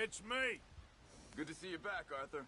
It's me. Good to see you back, Arthur.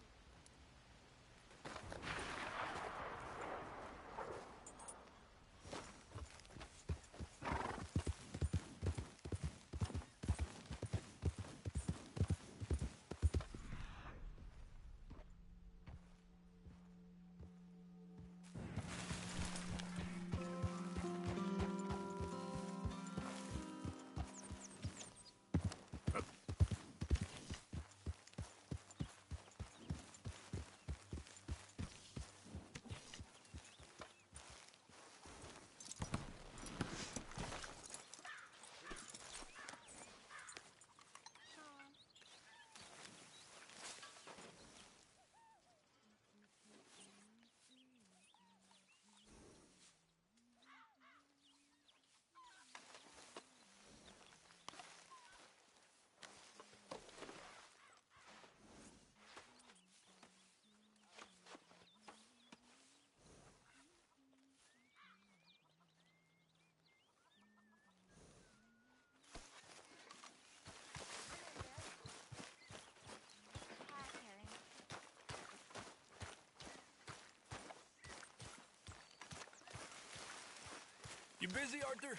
You busy, Arthur?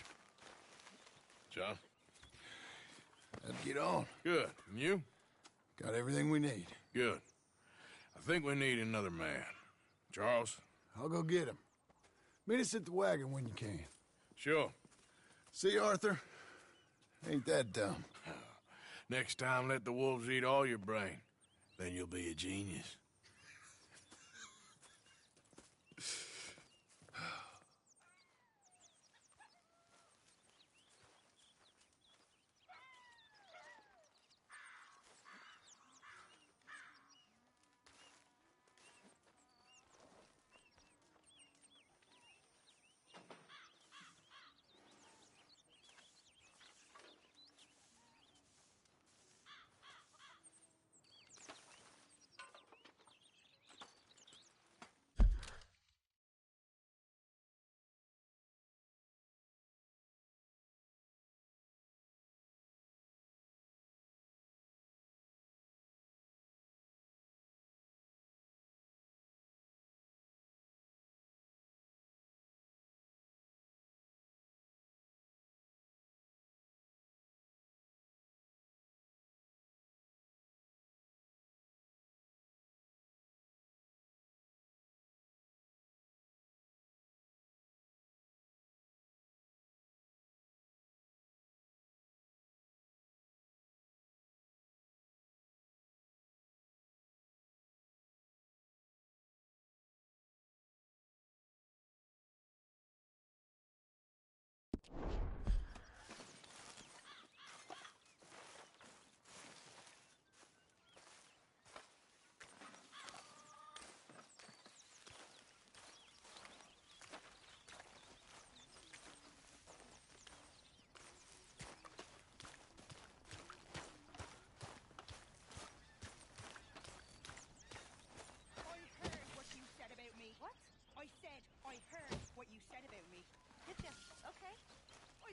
John? Let's get on. Good. And you? Got everything we need. Good. I think we need another man. Charles? I'll go get him. Meet us at the wagon when you can. Sure. See, Arthur? Ain't that dumb. Next time, let the wolves eat all your brain. Then you'll be a genius.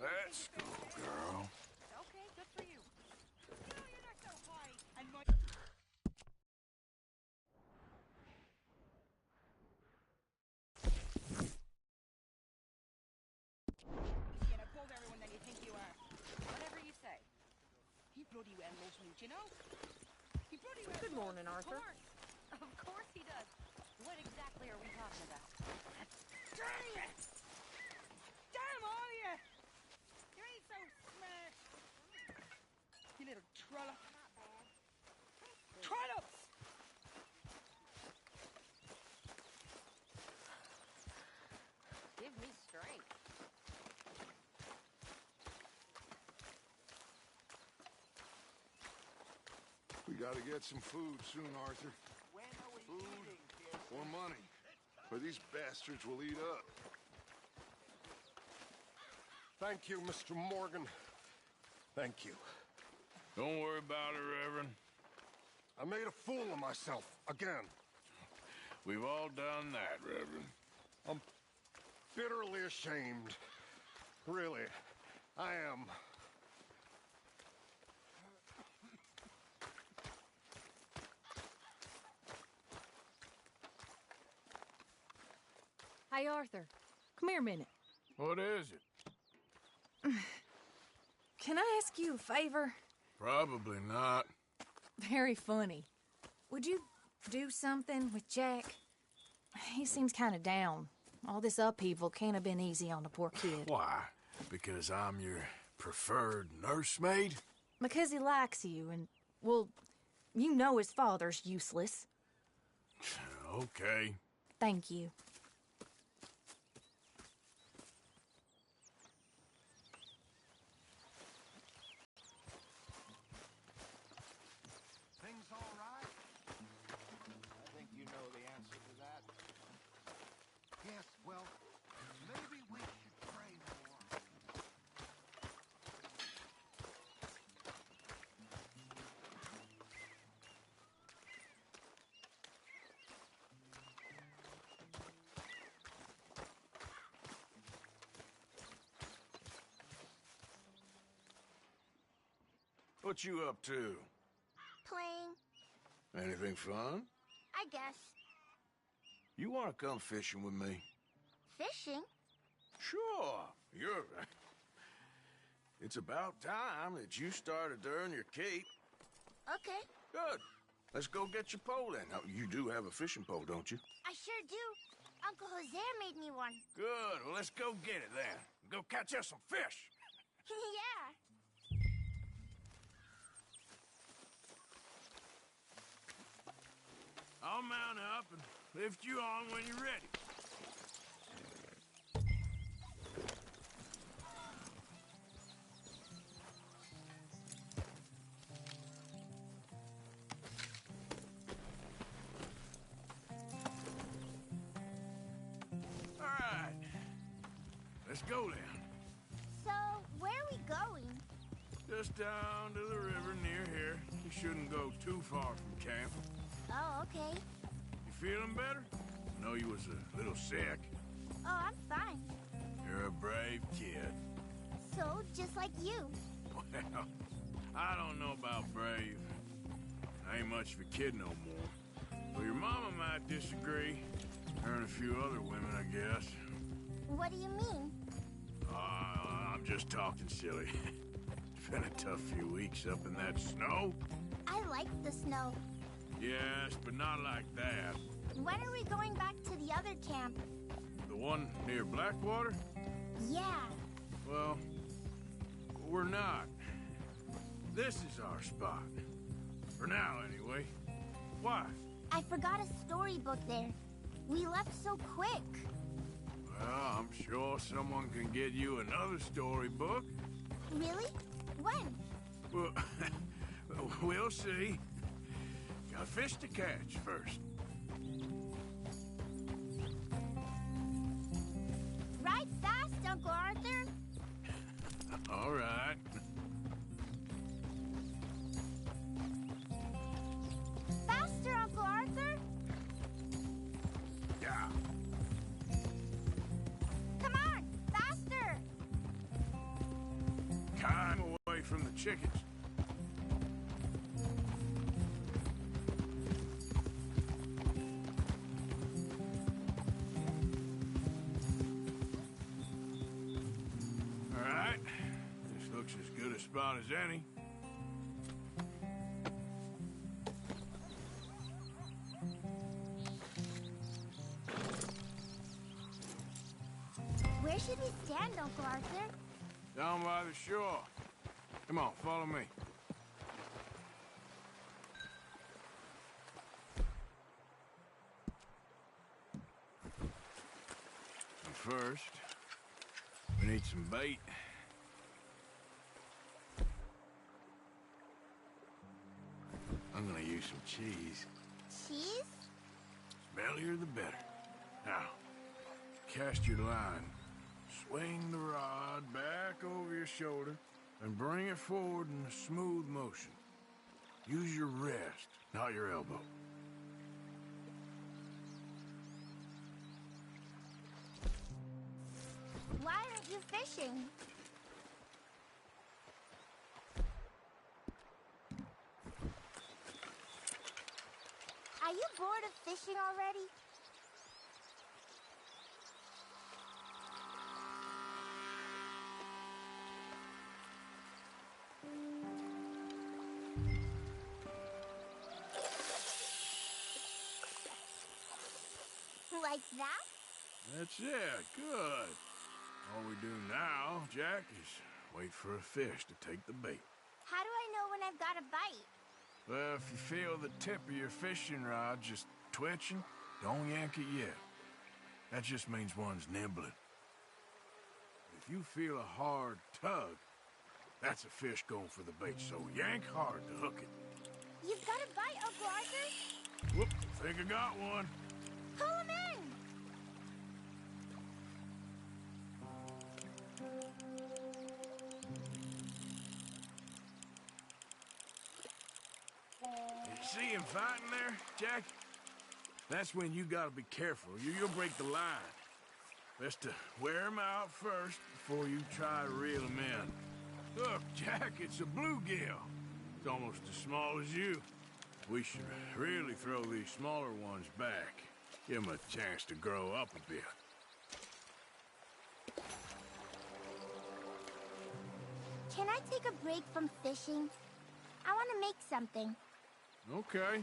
Let's go, girl. Okay, good for you. You know, you're not so high, and my... You're above everyone than you think you are. Whatever you say. He bloody well loves me, do you know? He bloody well Good morning, does, Arthur. Of course he does. What exactly are we talking about? Dang it! Damn all you! You ain't so smart. You little trollop. Not bad. Trollops! Give me strength. We gotta get some food soon, Arthur. When are we Food eating, Pearson? or money, or these bastards will eat up. Thank you, Mr. Morgan. Thank you. Don't worry about it, Reverend. I made a fool of myself, again. We've all done that, Reverend. I'm bitterly ashamed. Really, I am. Hey, Arthur. Come here a minute. What is it? Can I ask you a favor? Probably not. Very funny. Would you do something with Jack? He seems kind of down. All this upheaval can't have been easy on the poor kid. Why? Because I'm your preferred nursemaid? Because he likes you, and, well, you know his father's useless. Okay. Thank you. Things all right? I think you know the answer to that. Yes, well, maybe we should pray more. What you up to? Playing, Anything fun? I guess. You want to come fishing with me? Fishing? Sure. You're... It's about time that you started to earn your keep. Okay, Good. Let's go get your pole then. Now, you do have a fishing pole, don't you? I sure do. Uncle Jose made me one. Good. Well, let's go get it then. Go catch us some fish. Yeah. I'll mount up and lift you on when you're ready. All right. Let's go then. So, where are we going? Just down to the river near here. You shouldn't go too far from camp. Oh, okay. You feeling better? I know you was a little sick. Oh, I'm fine. You're a brave kid. So, just like you. Well, I don't know about brave. I ain't much of a kid no more. But your mama might disagree. Her and a few other women, I guess. What do you mean? I'm just talking silly. It's been a tough few weeks up in that snow. I like the snow. Yes, but not like that. When are we going back to the other camp? The one near Blackwater? Yeah. Well, we're not. This is our spot. For now, anyway. Why? I forgot a storybook there. We left so quick. Well, I'm sure someone can get you another storybook. Really? When? Well, we'll see. Got fish to catch first. Ride fast, Uncle Arthur. All right. Faster, Uncle Arthur. Yeah. Come on, faster. Time away from the chickens. All right. This looks as good a spot as any. Where should we stand, Uncle Arthur? Down by the shore. Come on, follow me. And first, we need some bait. I'm gonna use some cheese. Cheese? Smellier the better. Now, cast your line. Swing the rod back over your shoulder and bring it forward in a smooth motion. Use your wrist, not your elbow. Why aren't you fishing? Are you bored of fishing already? like that? That's it. Good. All we do now, Jack, is wait for a fish to take the bait. How do I know when I've got a bite? Well, if you feel the tip of your fishing rod just twitching, don't yank it yet. That just means one's nibbling. If you feel a hard tug, that's a fish going for the bait, so yank hard to hook it. You've got a bite, Uncle Arthur? Whoop, think I got one. Pull him in! You see him fighting there, Jack? That's when you gotta be careful. You'll break the line. Best to wear him out first before you try to reel him in. Look, Jack, it's a bluegill. It's almost as small as you. We should really throw these smaller ones back. Give them a chance to grow up a bit. Can I take a break from fishing? I want to make something. Okay.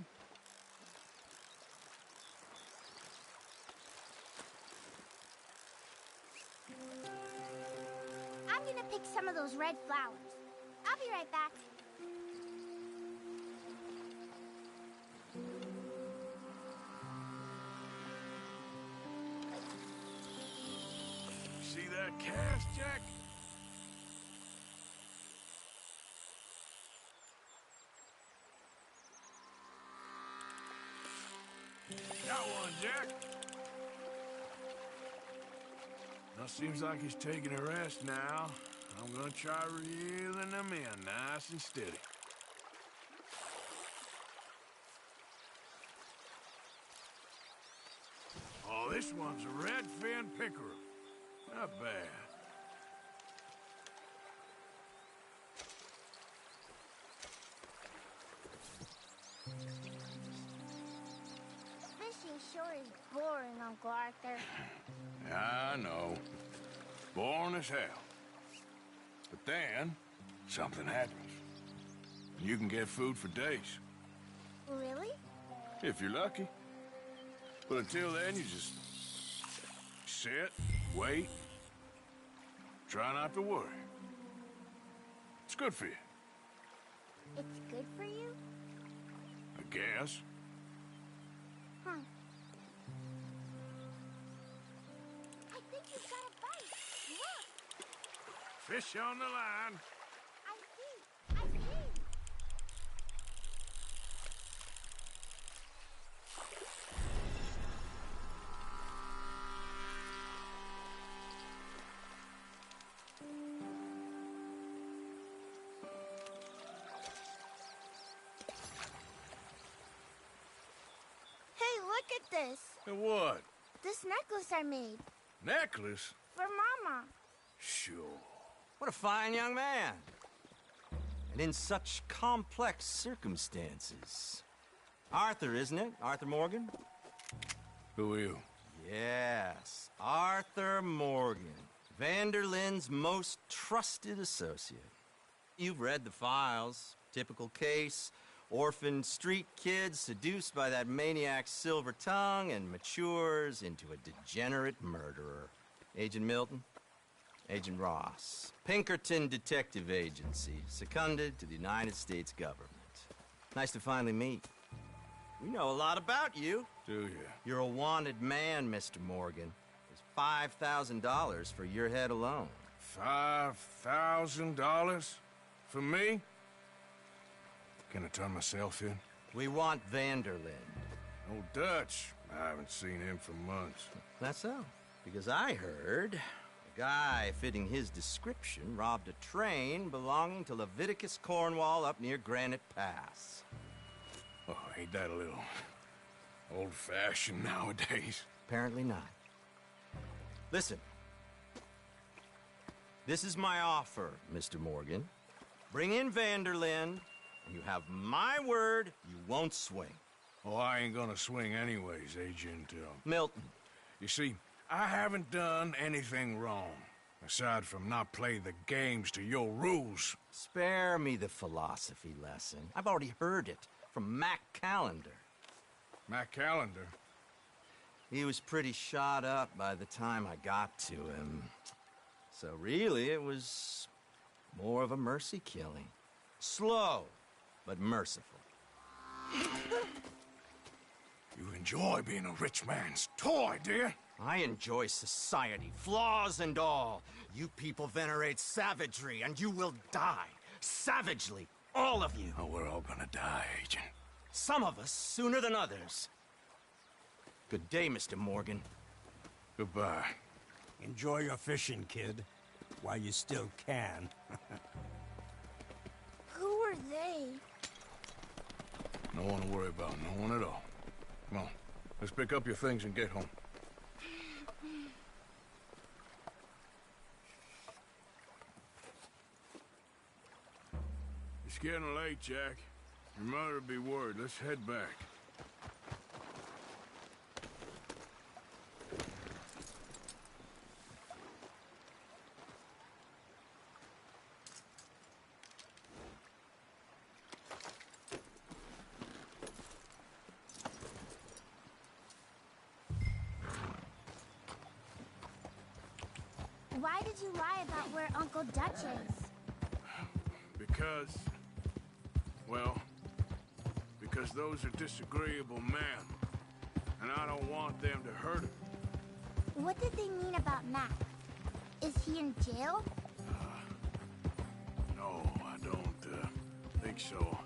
I'm gonna pick some of those red flowers. I'll be right back. See that cast, Jack? Got one, Jack. Well, seems like he's taking a rest now. I'm gonna try reeling them in nice and steady. Oh, this one's a red-fin pickerel. Not bad. Fishing sure is boring, Uncle Arthur. I know. Boring as hell. But then, something happens. You can get food for days. Really? If you're lucky. But until then, you just sit, wait, try not to worry. It's good for you, It's good for you? I guess. Huh. I think you've got a bite. Look! Fish on the line. I see! I see! Hey, look at this. And what? This necklace I made. Necklace? For Mama. Sure. What a fine young man. And in such complex circumstances. Arthur, isn't it? Arthur Morgan? Who are you? Yes, Arthur Morgan. Vanderlyn's most trusted associate. You've read the files. Typical case. Orphaned street kid seduced by that maniac's silver tongue and matures into a degenerate murderer. Agent Milton? Agent Ross. Pinkerton Detective Agency, seconded to the United States government. Nice to finally meet. We know a lot about you. Do you? You're a wanted man, Mr. Morgan. There's $5,000 for your head alone. $5,000? For me? Can I turn myself in? We want Vanderlyn. Old Dutch. I haven't seen him for months. That's so. Because I heard a guy fitting his description robbed a train belonging to Leviticus Cornwall up near Granite Pass. Oh, ain't that a little old-fashioned nowadays? Apparently not. Listen. This is my offer, Mr. Morgan. Bring in Vanderlyn, and you have my word you won't swing. Oh, I ain't gonna swing anyways, Agent, Milton. You see, I haven't done anything wrong, aside from not playing the games to your rules. Spare me the philosophy lesson. I've already heard it from Mac Callender. Matt Callender. He was pretty shot up by the time I got to him. So really, it was more of a mercy killing. Slow, but merciful. You enjoy being a rich man's toy, dear? I enjoy society, flaws and all. You people venerate savagery, and you will die. Savagely. All of you. Oh, we're all gonna die, Agent. Some of us sooner than others. Good day, Mr. Morgan. Goodbye. Enjoy your fishing, kid, while you still can. Who are they? No one to worry about, no one at all. Come on, let's pick up your things and get home. It's getting late, Jack. Your mother'll be worried. Let's head back. Why did you lie about where Uncle Dutch is? Because... well... because those are disagreeable men. And I don't want them to hurt him. What did they mean about Mac? Is he in jail? No, I don't think so.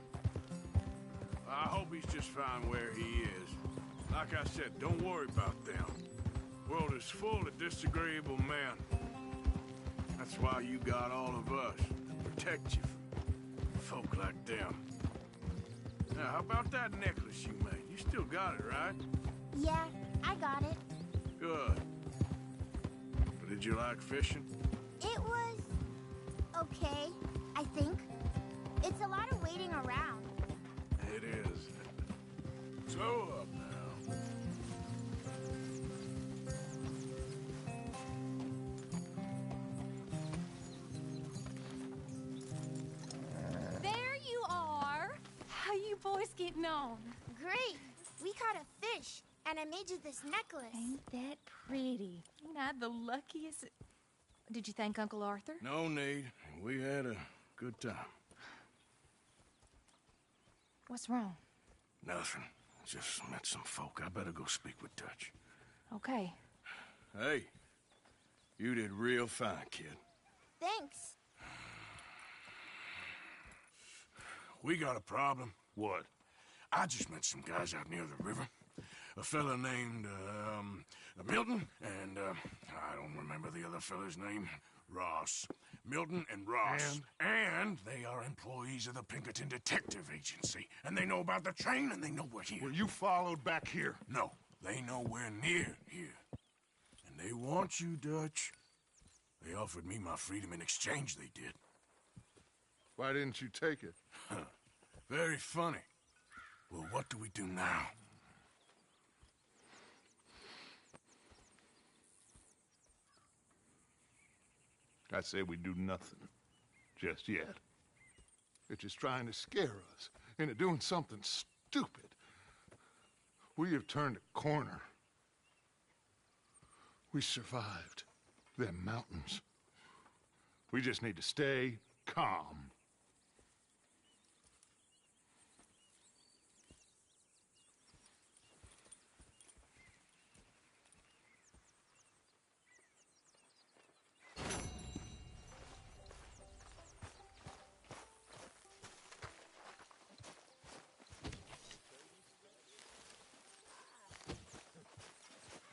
I hope he's just fine where he is. Like I said, don't worry about them. The world is full of disagreeable men. That's why you got all of us, to protect you from folk like them. Now, how about that necklace you made? You still got it, right? Yeah, I got it. Good. But did you like fishing? It was... okay, I think. It's a lot of waiting around. It is. So up now. There you are. How you boys getting on? Great! We caught a fish, and I made you this necklace. Ain't that pretty? Ain't I the luckiest? Did you thank Uncle Arthur? No need. We had a good time. What's wrong? Nothing. Just met some folk. I better go speak with Dutch. Okay. Hey, you did real fine, kid. Thanks. We got a problem. What? I just met some guys out near the river. A fella named, Milton, and, I don't remember the other fella's name. Ross. Milton and Ross. And they are employees of the Pinkerton Detective Agency. And they know about the train, and they know we're here. Were you followed back here? No, they know we're near here. And they want you, Dutch. They offered me my freedom in exchange, they did. Why didn't you take it? Very funny. Well, what do we do now? I say we do nothing. Just yet. They're just trying to scare us into doing something stupid. We have turned a corner. We survived them mountains. We just need to stay calm.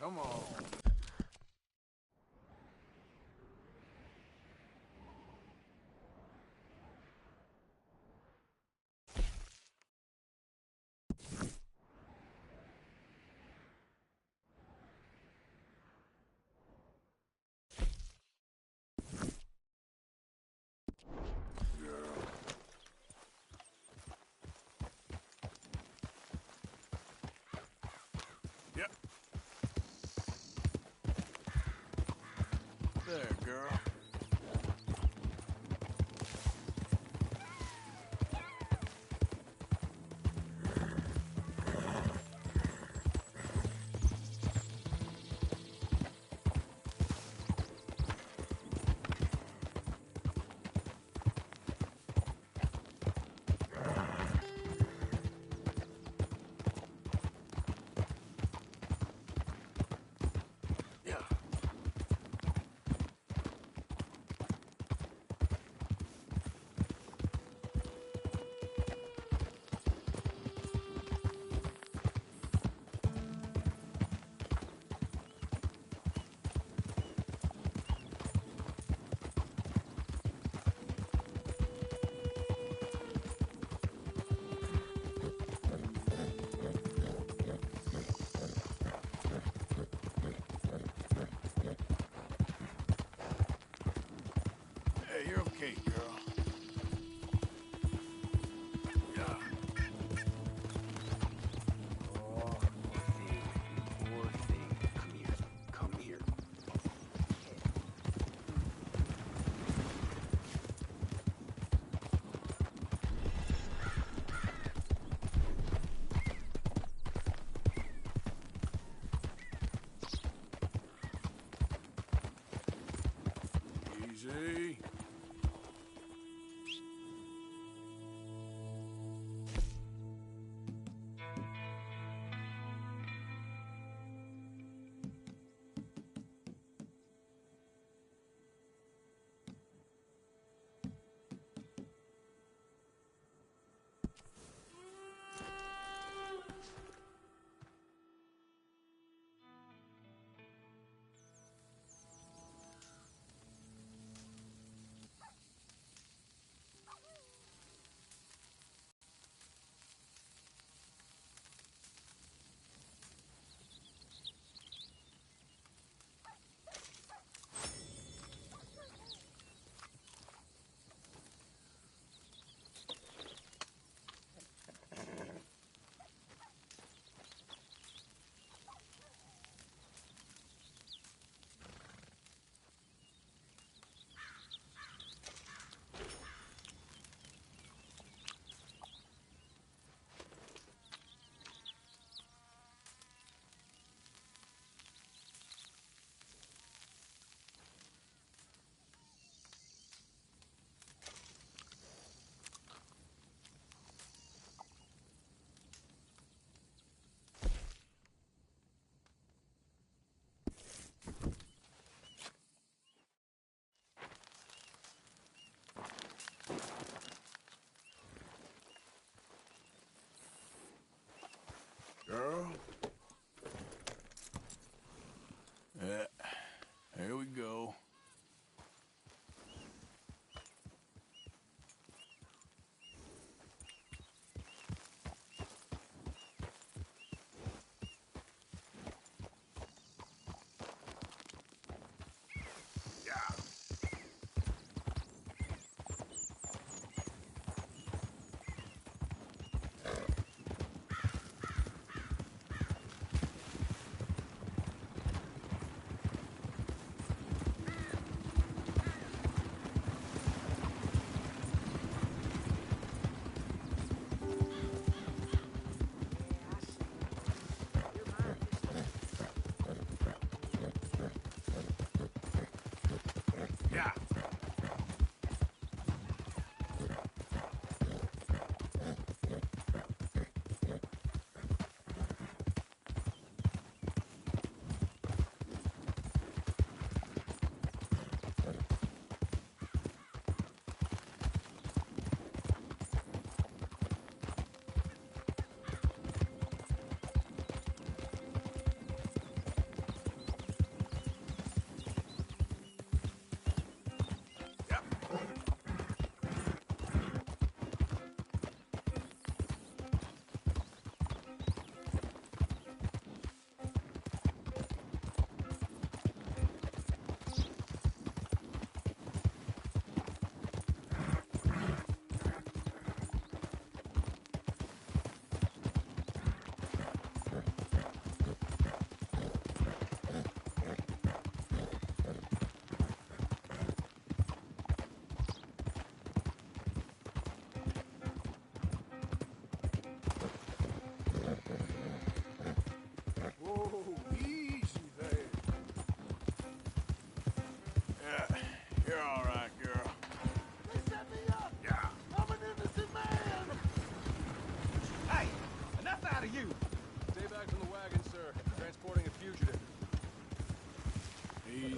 Come on. Yep. There, girl.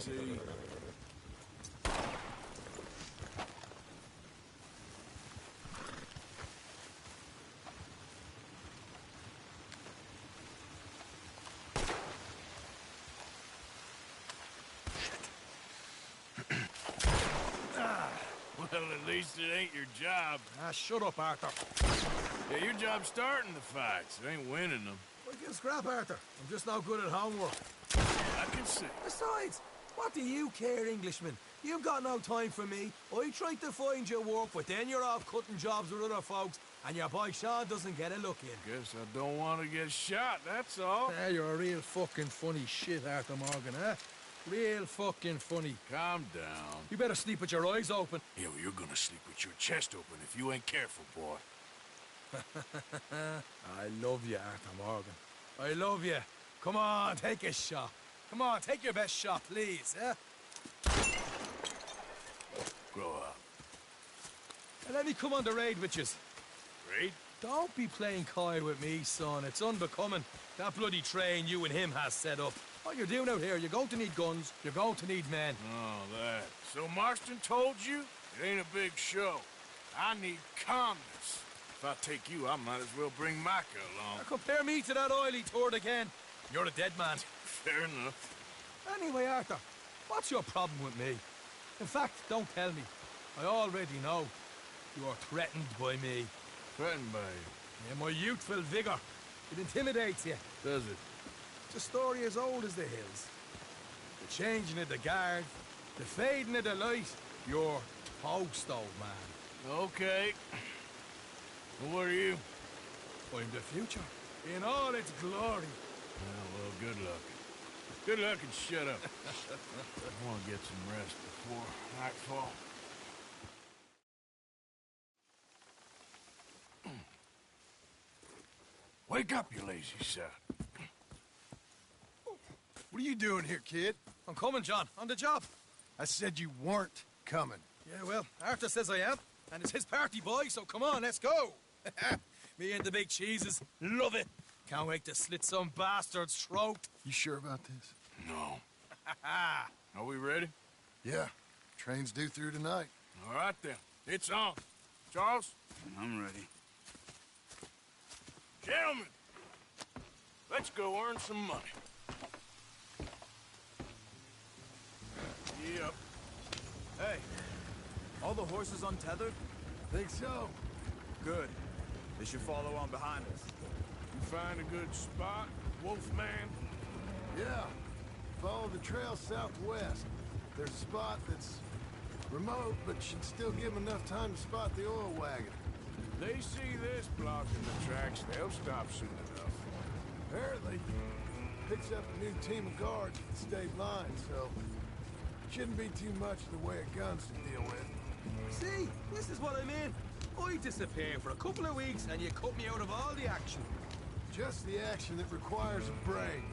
Easy. Well, at least it ain't your job. Shut up, Arthur. Yeah, your job's starting the fights. It ain't winning them. We can scrap, Arthur. I'm just no good at homework. I can see. Besides, what do you care, Englishman? You've got no time for me. I tried to find you work, but then you're off cutting jobs with other folks, and your boy Sean doesn't get a look in. Guess I don't want to get shot, that's all. You're a real fucking funny shit, Arthur Morgan, eh? Real fucking funny. Calm down. You better sleep with your eyes open. Yeah, well, you're gonna sleep with your chest open if you ain't careful, boy. I love you, Arthur Morgan. I love you. Come on, take a shot. Come on, take your best shot, please, eh? Grow up. And let me come on the raid with you. Raid? Don't be playing coy with me, son. It's unbecoming. That bloody train you and him has set up. What you're doing out here, you're going to need guns, you're going to need men. Oh, that. So Marston told you? It ain't a big show. I need calmness. If I take you, I might as well bring Micah along. Now compare me to that oily turd again. You're a dead man. Fair enough. Anyway, Arthur, what's your problem with me? In fact, don't tell me. I already know. You're threatened by me. Threatened by you? Yeah, my youthful vigor. It intimidates you. Does it? It's a story as old as the hills. The changing of the guard, the fading of the light. You're toast, old man. Okay. Well, what are you? I'm the future, in all its glory. Well, good luck. Good luck and shut up. I want to get some rest before nightfall. Wake up, you lazy sod. What are you doing here, kid? I'm coming, John. On the job. I said you weren't coming. Yeah, well, Arthur says I am. And it's his party, boy, so come on, let's go. Me and the big cheeses. Love it. Can't wait to slit some bastard's throat. You sure about this? No. Are we ready? Yeah. Train's due through tonight. All right, then. It's on. Charles? I'm ready. Gentlemen, let's go earn some money. Yep. Hey, all the horses untethered? Think so. Good. They should follow on behind us. You find a good spot, Wolfman? Yeah. Follow the trail southwest. There's a spot that's remote, but should still give them enough time to spot the oil wagon. They see this blocking the tracks, they'll stop soon enough. Apparently, picks up a new team of guards at the state line, so shouldn't be too much in the way of guns to deal with. See, this is what I mean. I disappear for a couple of weeks and you cut me out of all the action. Just the action that requires a brain.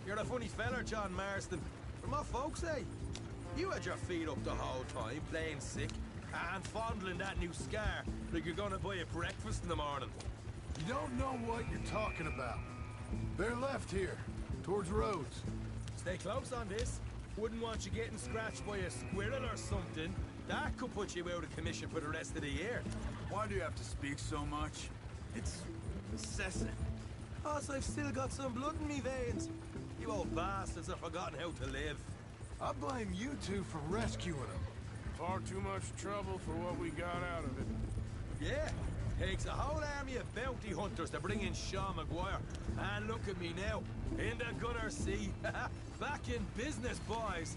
You're a funny feller, John Marston. From what folks say, you had your feet up the whole time, playing sick, and fondling that new scar like you're gonna buy a breakfast in the morning. You don't know what you're talking about. They're left here, towards Rhodes. Stay close on this. Wouldn't want you getting scratched by a squirrel or something. That could put you out of commission for the rest of the year. Why do you have to speak so much? It's incessant. Plus, I've still got some blood in me veins. You old bastards have forgotten how to live. I blame you two for rescuing them. Far too much trouble for what we got out of it. Yeah, takes a whole army of bounty hunters to bring in Sean McGuire. And look at me now, in the gunner seat. Back in business, boys.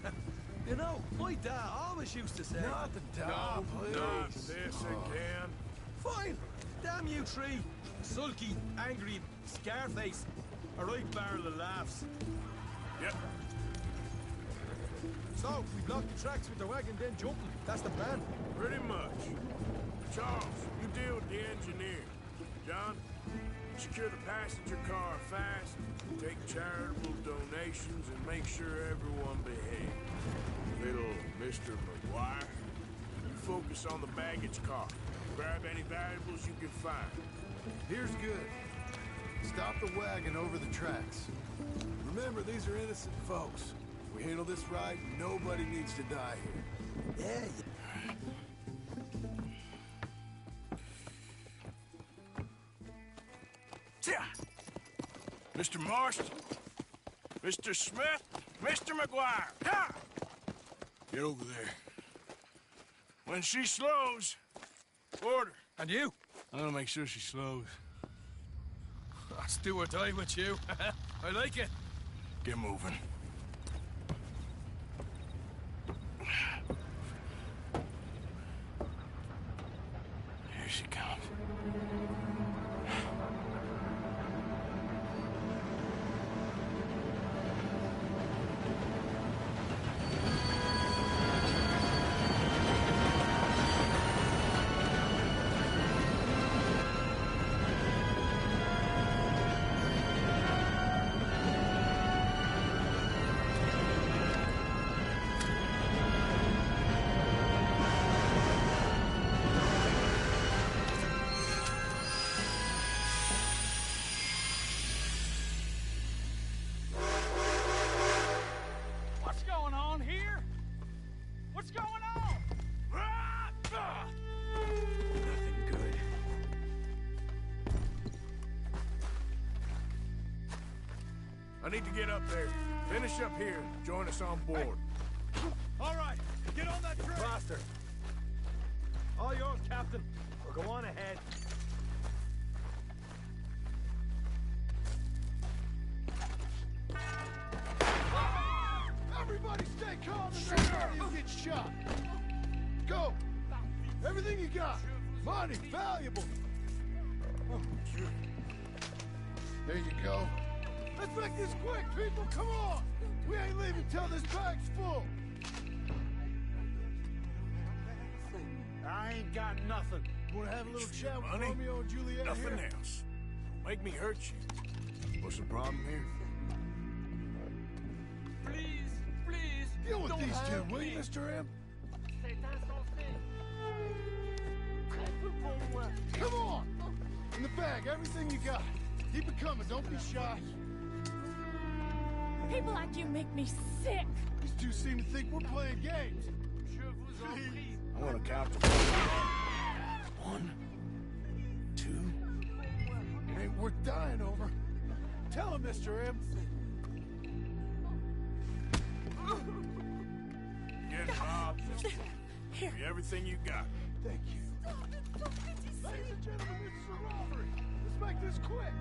You know, my dad always used to say... Not the dad, please. Not this again. Fine. Damn you three. Sulky, angry, Scarface. A right barrel of laughs. Yep. So, we block the tracks with the wagon, then jumping. That's the plan. Pretty much. Charles, you deal with the engineer. John, secure the passenger car fast, take charitable donations, and make sure everyone behaves. Little Mr. McGuire, you focus on the baggage car. Grab any valuables you can find. Here's good. Stop the wagon over the tracks. Remember, these are innocent folks. If we handle this right, nobody needs to die here. Yeah, Mr. Marston, Mr. Smith, Mr. McGuire. Ha! Get over there. When she slows, order. And you? I'm gonna make sure she slows. Let's do or die with you. I like it. Get moving. Here she comes. What's going on here? What's going on? Nothing good. I need to get up there. Finish up here. Join us on board. All right, get on that train. Faster. All yours, Captain. Or go on ahead. Everybody stay calm and nobody will get shot. Go. Everything you got. Money, valuable. There you go. Let's make this quick, people. Come on. We ain't leaving till this bag's full. I ain't got nothing. Wanna have a little chat with Money? Romeo and Juliet Nothing here? else. Make me hurt you. What's the problem here? Please, please. Deal with don't these two, hurt will you, me. Mr. M? C'est insensé. Très peu pour moi. Come on! In the bag, everything you got. Keep it coming, don't be shy. People like you make me sick. These two seem to think we're playing games. Je vous en prie. I'm gonna count to 1, 2. Ain't worth dying over. Tell him, Mr. M. Get robbed. Here. Everything you got. Thank you. Ladies and gentlemen, this is a robbery. Let's make this quick.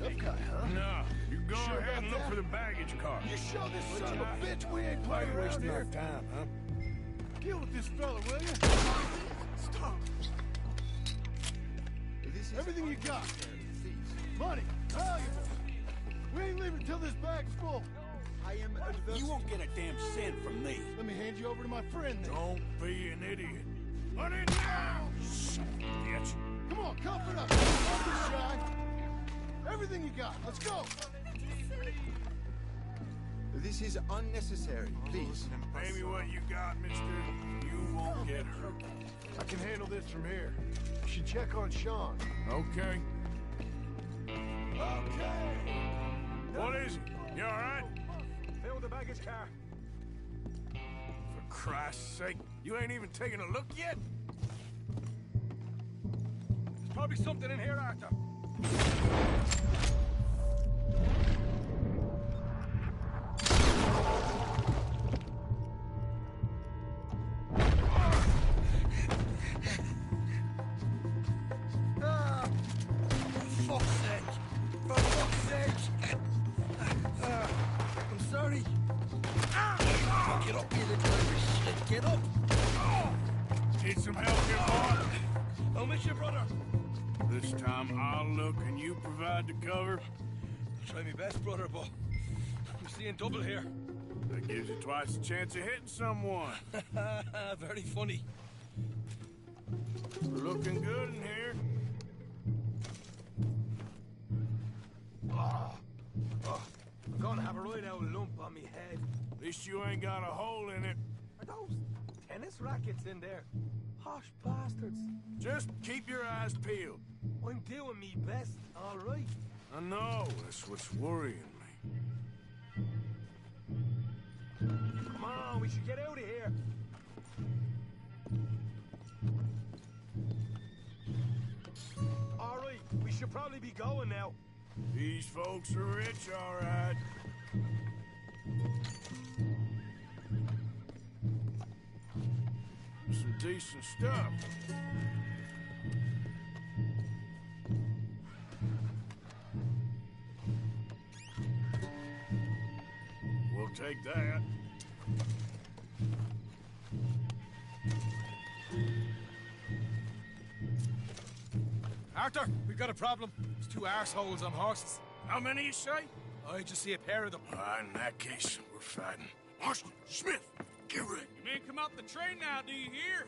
Tough guy, huh? No, you go Sure ahead about and look that? for the baggage car. You show this son of a bitch we ain't Why playing you around wasting here. our time, huh? Deal with this fella, will you? Stop. Everything you got. Money, valuable. We ain't leaving till this bag's full. You won't get a damn cent from me. Let me hand you over to my friend then. Don't be an idiot. Money now! Son of a bitch. Come on, cuff it up. Don't be shy. Everything you got. Let's go. This is unnecessary. Please. Pay me what you got, mister. You won't get hurt. I can handle this from here. You should check on Sean. Okay. Okay. What is it? You all right? Fill the baggage car. For Christ's sake, you ain't even taken a look yet? There's probably something in here, Arthur. I'm sorry. Get up, you little shit. Get up. Need some help here, boy? I'll meet your brother. This time I'll look and you provide the cover. I'll try my best, brother, but I'm seeing double here. That gives you twice the chance of hitting someone. Very funny. We're looking good in here. I'm gonna have a right old lump on me head. At least you ain't got a hole in it. Are those tennis rackets in there? Posh bastards. Just keep your eyes peeled. I'm doing me best, all right. I know, that's what's worrying me. Come on, we should get out of here. All right, we should probably be going now. These folks are rich, all right. Some decent stuff. We'll take that. Arthur, we've got a problem. There's two arseholes on horses. How many you say? I just see a pair of them. In that case, we're fighting. Marston, Smith, get ready. You men come out the train now, do you hear?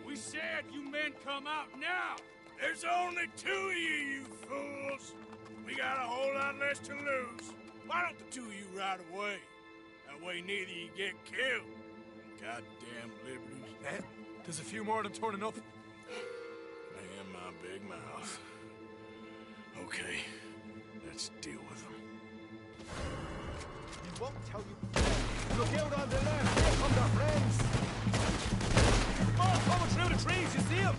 We said you men come out now. There's only two of you fools. We got a whole lot less to lose. Why don't the two of you ride away? That way neither you get killed. Goddamn liberties. Eh? There's a few more of them turning up. Man, my big mouth. Okay, let's deal with them. He won't tell you. Look out on the left. Here come our friends. Oh, coming through the trees. You see them?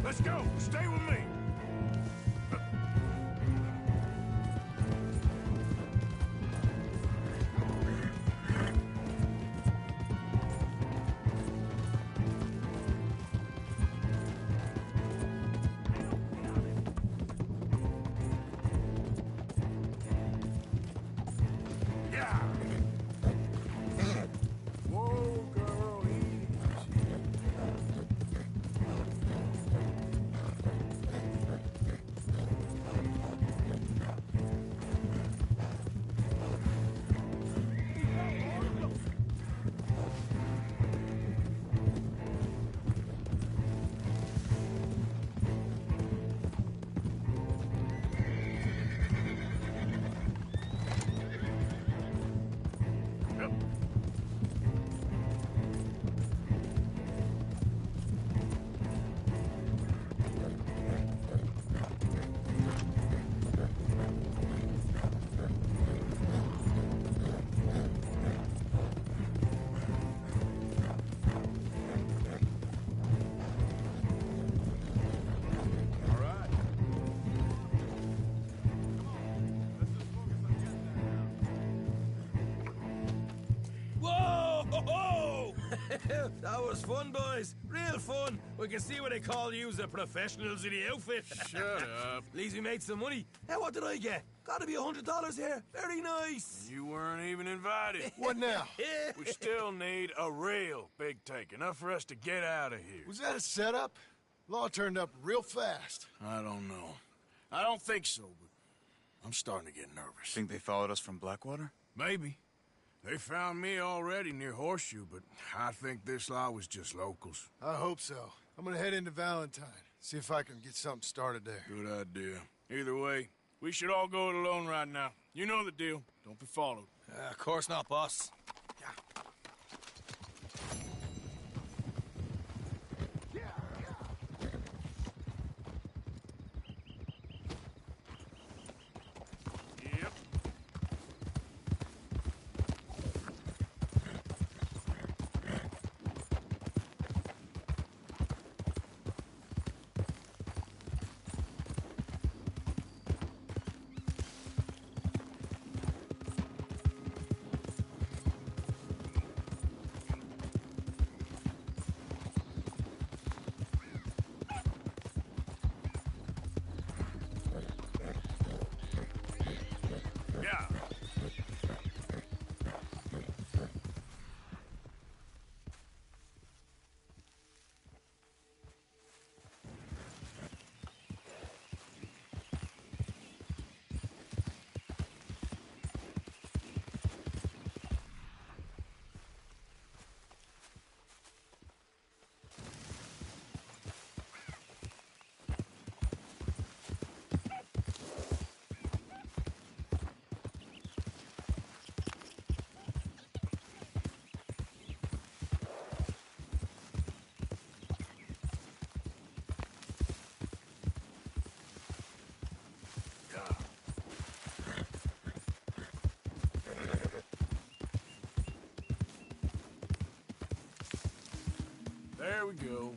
Let's go. Stay with me. That was fun, boys. Real fun. We can see what they call you the professionals in the outfit. Shut up. At least we made some money. Hey, what did I get? Gotta be $100 here. Very nice. You weren't even invited. What now? We still need a real big take. Enough for us to get out of here. Was that a setup? Law turned up real fast. I don't know. I don't think so, but I'm starting to get nervous. Think they followed us from Blackwater? Maybe. They found me already near Horseshoe, but I think this lot was just locals. I hope so. I'm gonna head into Valentine, see if I can get something started there. Good idea. Either way, we should all go it alone right now. You know the deal. Don't be followed. Of course not, boss. There we go.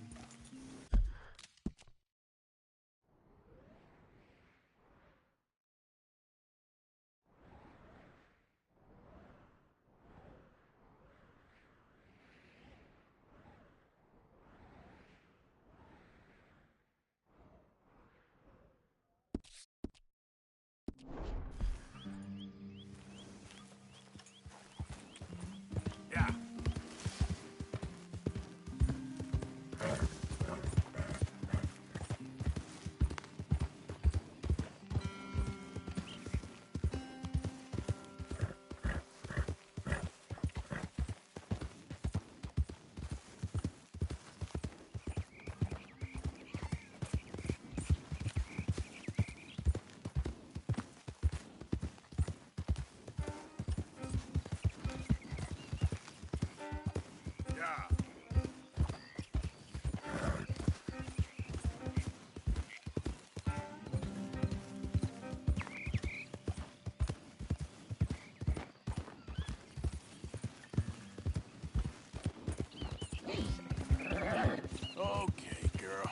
Okay, girl.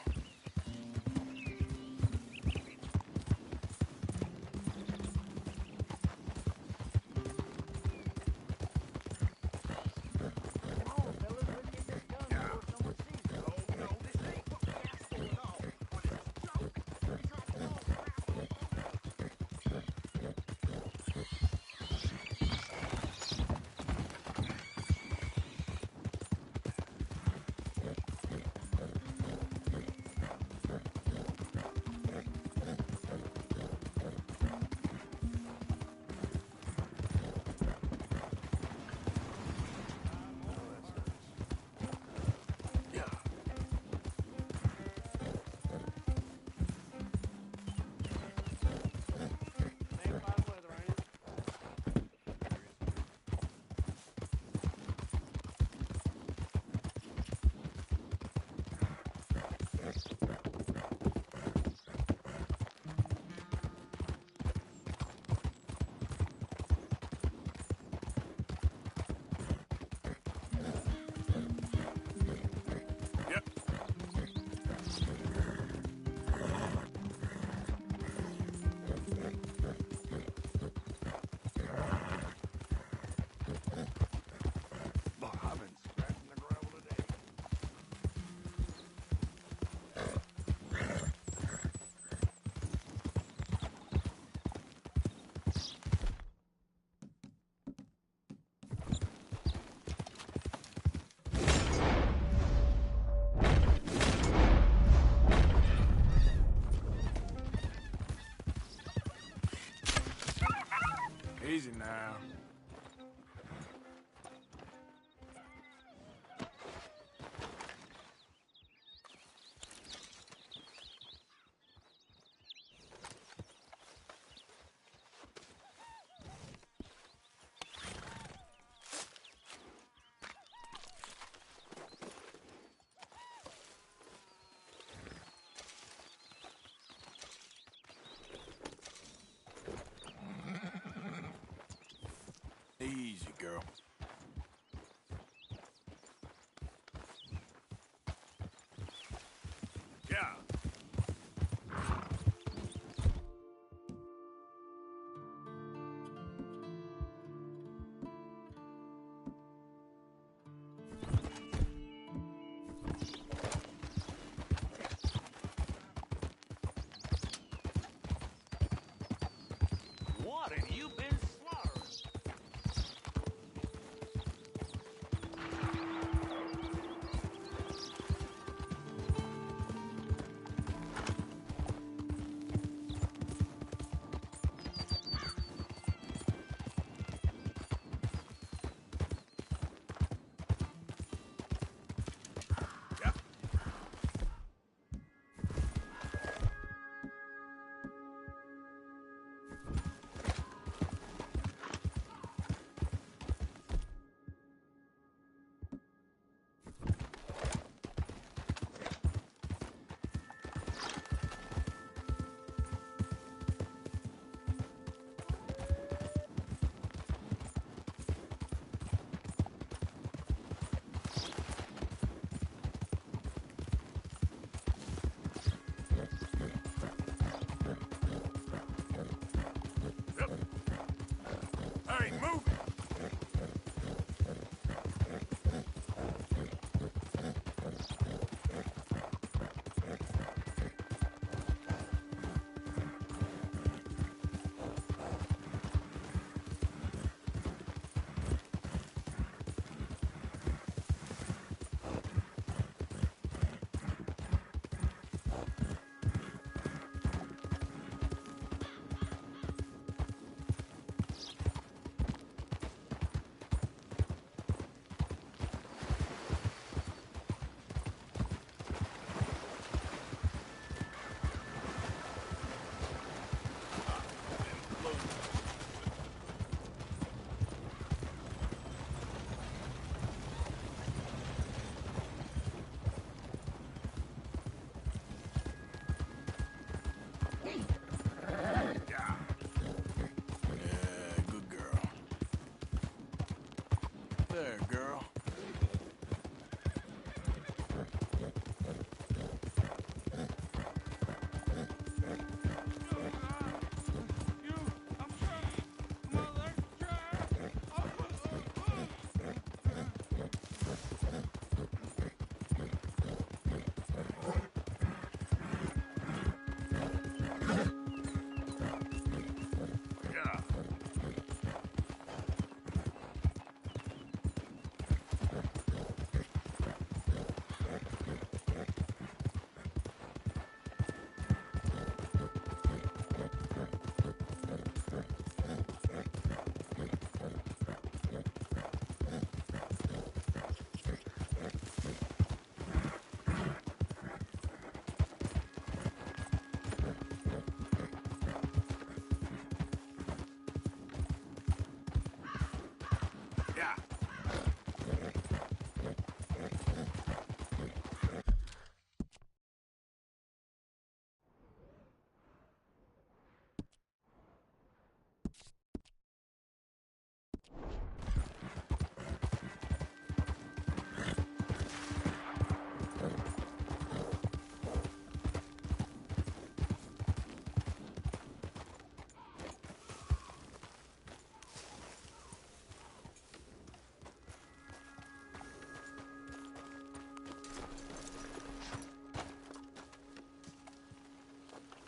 Easy now. Easy, girl. Yeah. What have you been slaughtering?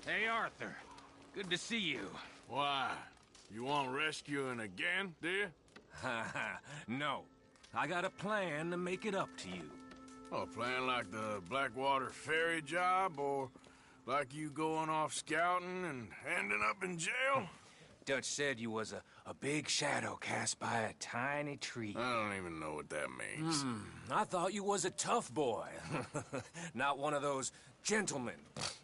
Hey, Arthur. Good to see you. Why? You want rescuing again, dear? No. I got a plan to make it up to you. Oh, plan like the Blackwater ferry job, or like you going off scouting and ending up in jail? Dutch said you was a big shadow cast by a tiny tree. I don't even know what that means. I thought you was a tough boy. Not one of those gentlemen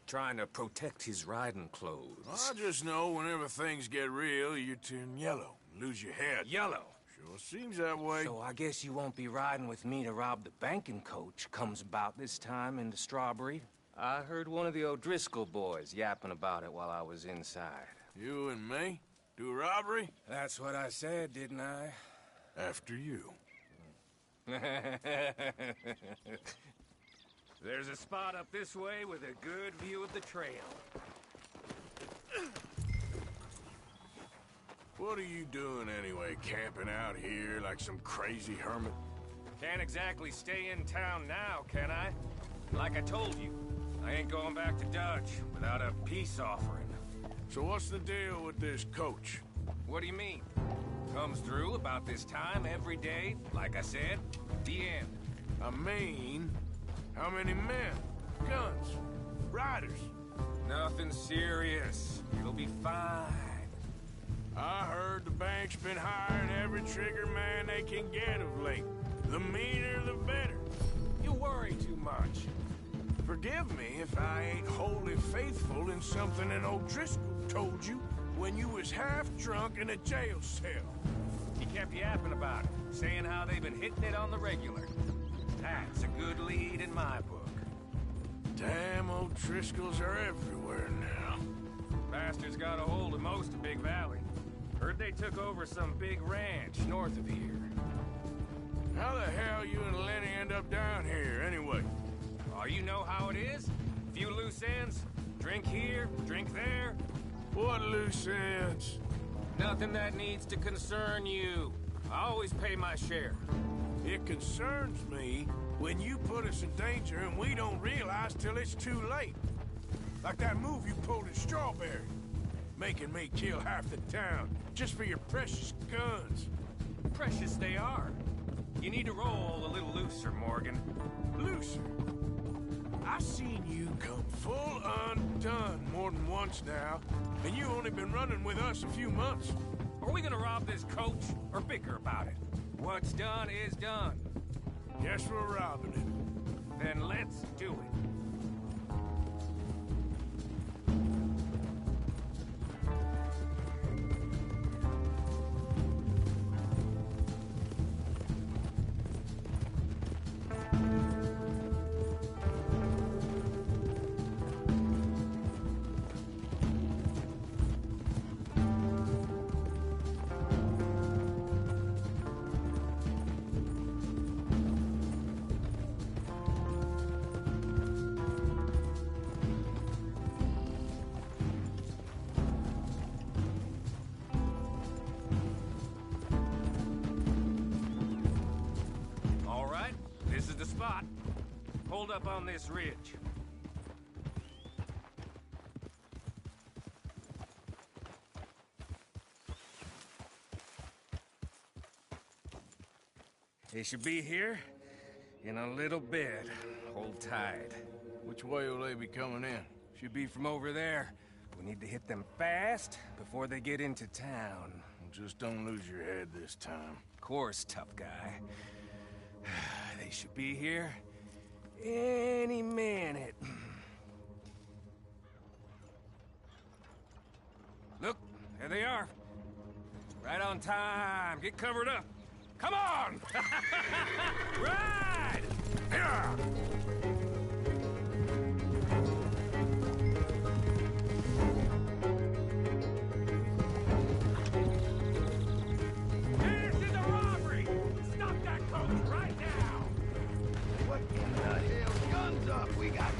trying to protect his riding clothes. I just know whenever things get real, you turn yellow, lose your head. Yellow? Sure seems that way. So I guess you won't be riding with me to rob the banking coach comes about this time in the Strawberry. I heard one of the O'Driscoll boys yapping about it while I was inside. You and me? Do a robbery? That's what I said, didn't I? After you. There's a spot up this way with a good view of the trail. What are you doing anyway, camping out here like some crazy hermit? Can't exactly stay in town now, can I? Like I told you, I ain't going back to Dutch without a peace offering. So what's the deal with this coach? What do you mean? Comes through about this time every day, like I said, the end. I mean, how many men? Guns? Riders? Nothing serious. It'll be fine. I heard the bank's been hiring every trigger man they can get of late. The meaner, the better. You worry too much. Forgive me if I ain't wholly faithful in something an O'Driscoll told you when you was half drunk in a jail cell. He kept yapping about it, saying how they've been hitting it on the regular. That's a good lead in my book. Damn O'Driscolls are everywhere now. Bastards got a hold of most of Big Valley. Heard they took over some big ranch north of here. How the hell you and Lenny end up down here, anyway? Oh, you know how it is? Few loose ends. Drink here, drink there. What loose ends? Nothing that needs to concern you. I always pay my share. It concerns me when you put us in danger and we don't realize till it's too late. Like that move you pulled in Strawberry. Making me kill half the town just for your precious guns. Precious they are. You need to roll a little looser, Morgan. Looser? I've seen you come full undone more than once now, and you only been running with us a few months. Are we gonna rob this coach or bicker about it? What's done is done. Guess we're robbing it. Then let's do it. Spot. Hold up on this ridge. They should be here in a little bit. Hold tight. Which way will they be coming in? Should be from over there. We need to hit them fast before they get into town. Just don't lose your head this time. Of course, tough guy. They should be here any minute. Look, there they are. Right on time. Get covered up. Come on! Ride! Yeah! We got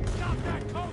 Stop that car!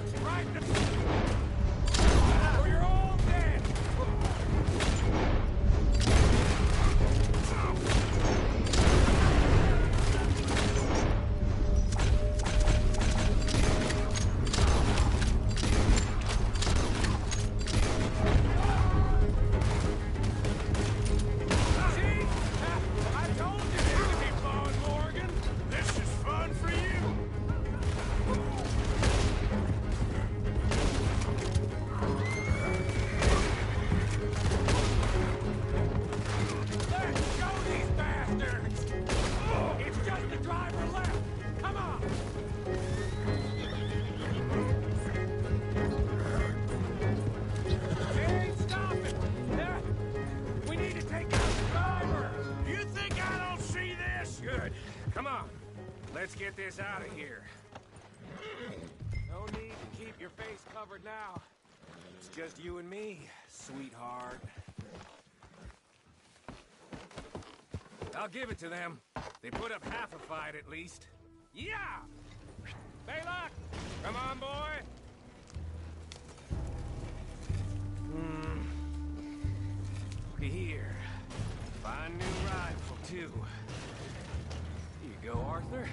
get this out of here. No need to keep your face covered now. It's just you and me, sweetheart. I'll give it to them. They put up half a fight at least. Yeah! Baylock! Come on, boy! Looky here. Fine new rifle, too. Here you go, Arthur.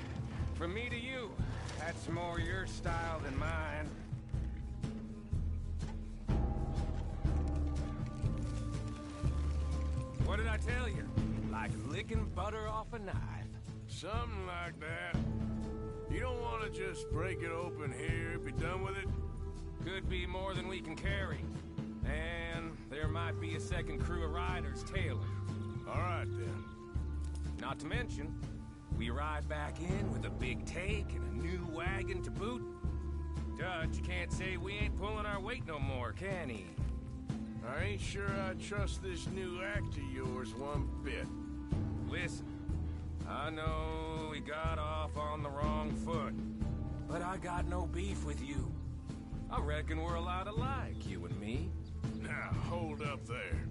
From me to you. That's more your style than mine. What did I tell you? Like licking butter off a knife. Something like that. You don't want to just break it open here, be done with it? Could be more than we can carry. And there might be a second crew of riders tailing. All right, then. Not to mention, we ride back in with a big take and a new wagon to boot. Dutch can't say we ain't pulling our weight no more, can he? I ain't sure I trust this new act of yours one bit. Listen, I know we got off on the wrong foot, but I got no beef with you. I reckon we're a lot alike, you and me. Now, hold up there.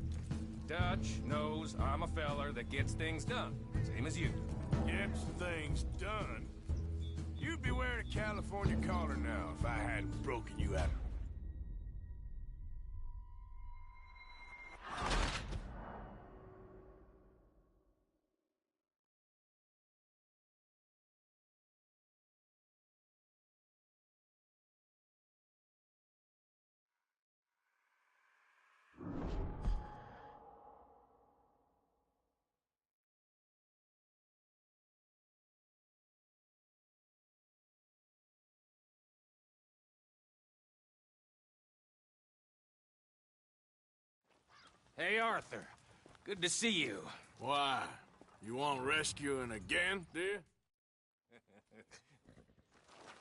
Dutch knows I'm a feller that gets things done, same as you. Gets things done? You'd be wearing a California collar now if I hadn't broken you out. Hey, Arthur. Good to see you. Why? You want rescuing again, dear?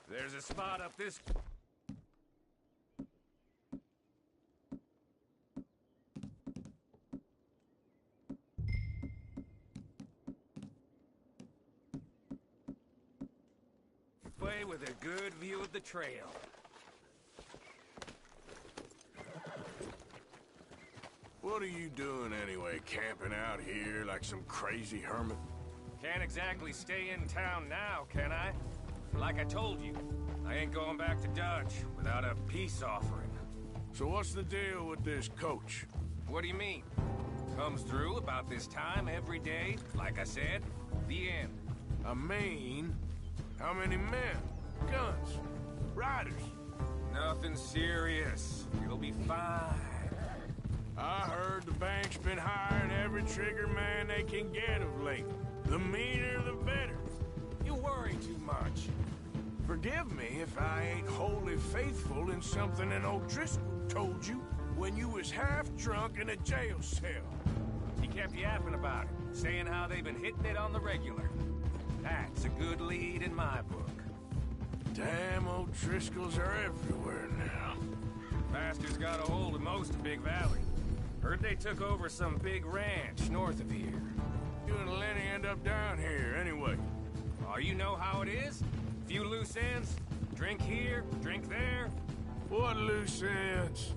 There's a spot up this... way with a good view of the trail. What are you doing anyway, camping out here like some crazy hermit? Can't exactly stay in town now, can I? Like I told you, I ain't going back to Dutch without a peace offering. So what's the deal with this coach? What do you mean? Comes through about this time every day, like I said, the end. I mean, how many men? Guns? Riders? Nothing serious. You'll be fine. I heard the bank's been hiring every trigger man they can get of late. The meaner, the better. You worry too much. Forgive me if I ain't wholly faithful in something an O'Driscoll told you when you was half drunk in a jail cell. He kept yapping about it, saying how they've been hitting it on the regular. That's a good lead in my book. Damn O'Driscolls are everywhere now. Bastards got a hold of most of Big Valley. Heard they took over some big ranch north of here. You and Lenny end up down here, anyway. Oh, you know how it is? Few loose ends. Drink here, drink there. What loose ends?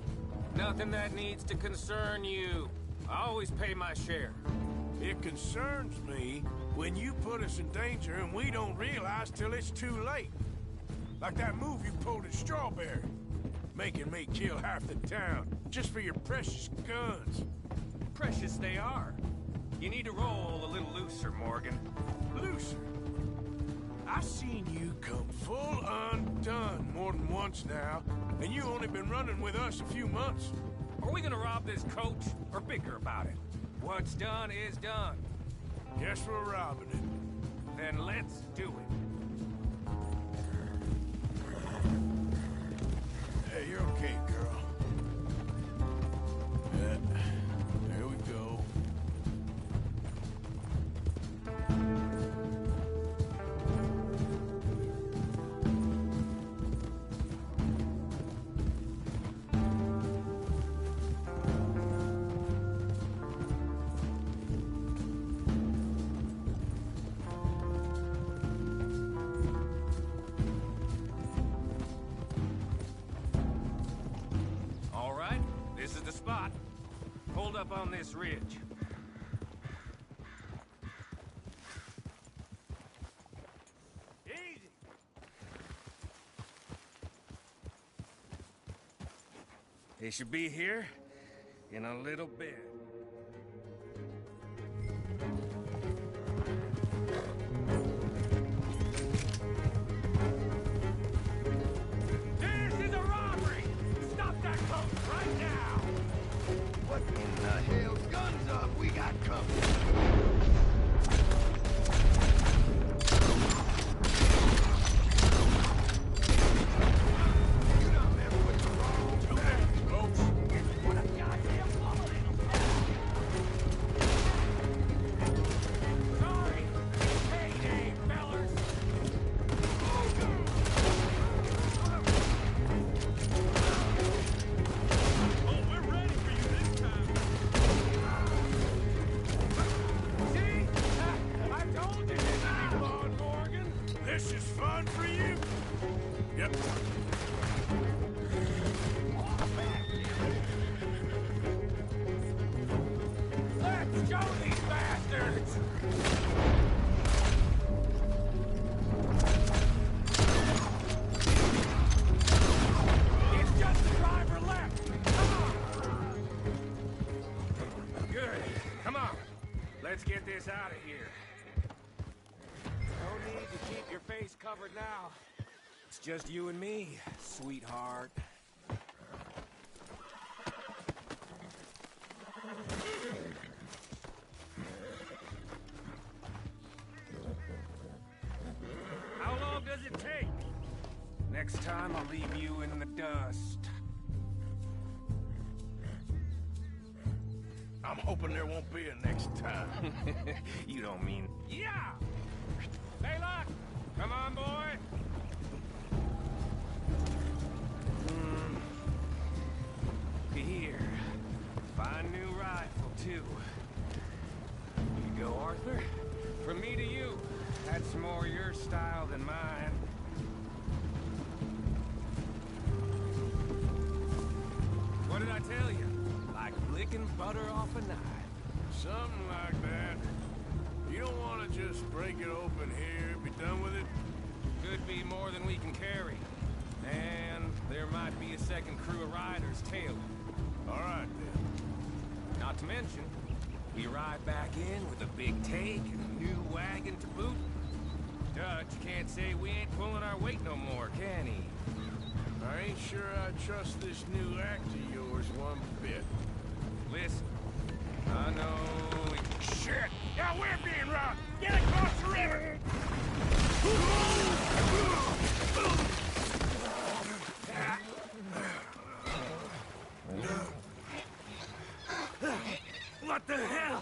Nothing that needs to concern you. I always pay my share. It concerns me when you put us in danger and we don't realize till it's too late. Like that move you pulled at Strawberry. Making me kill half the town, just for your precious guns. Precious they are. You need to roll a little looser, Morgan. Looser? I've seen you come full undone more than once now, and you only been running with us a few months. Are we gonna rob this coach, or bicker about it? What's done is done. Guess we're robbing it. Then let's do it. Hey, you're okay, girl. Yeah, there we go. spot. Hold up on this ridge. Easy. They should be here in a little bit. This is a robbery! Stop that cult right now! What in the hell? Guns up! We got company! You done met with the wrong man, folks. What a goddamn bullet in 'em. Sorry! Payday, fellers! Oh, we're ready for you this time. See? I told you this would be fun, Morgan! This is fun for you? Yep. Let's show these bastards! It's just the driver left! Come on! Good. Come on. Let's get this out of here. No need to keep your face covered now. It's just you and me, sweetheart. How long does it take? Next time I'll leave you in the dust. I'm hoping there won't be a next time. You don't mean... Yeah! Layla! Come on, boy! Here. Fine new rifle, too. Here you go, Arthur. From me to you. That's more your style than mine. What did I tell you? Like licking butter off a knife. Something like that. You don't want to just break it open here, be done with it? Could be more than we can carry. And there might be a second crew of riders tailing. All right, then. Not to mention, we ride back in with a big take and a new wagon to boot. Dutch can't say we ain't pulling our weight no more, can he? I ain't sure I trust this new act of yours one bit. Listen, I know... Shit! Yeah, we're being robbed! Get across the river! What the hell?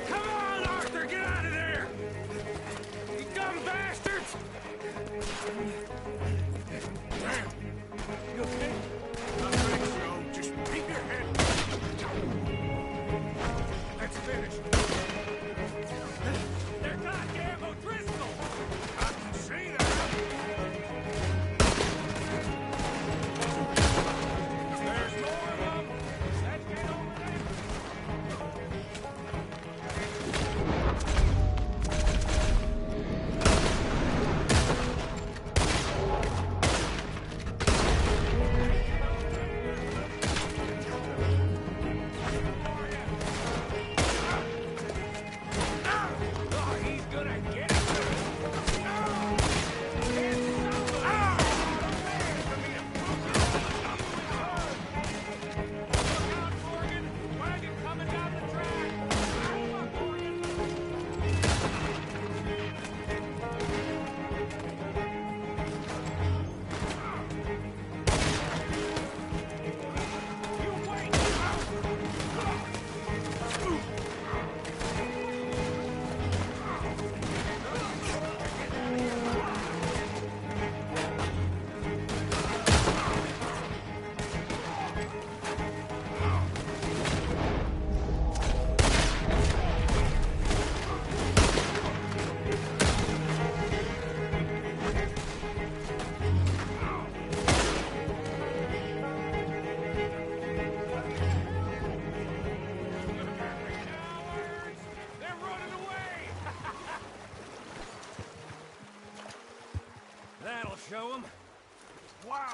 Come on, Arthur, get out of there! You dumb bastards! Damn! You okay? I think so. Just keep your head. Let's finish. They're goddamn O'Driscoll! I can see that. There's more of them. Let's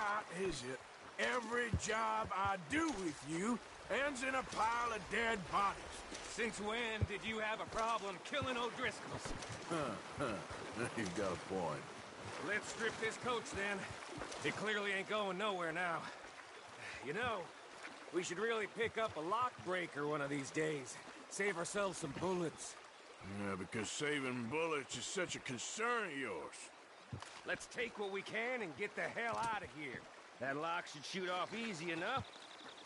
Why is it every job I do with you ends in a pile of dead bodies? Since when did you have a problem killing O'Driscolls? You've got a point. Let's strip this coach, then. It clearly ain't going nowhere now. You know, we should really pick up a lock breaker one of these days. Save ourselves some bullets. Yeah, because saving bullets is such a concern of yours. Let's take what we can and get the hell out of here. That lock should shoot off easy enough.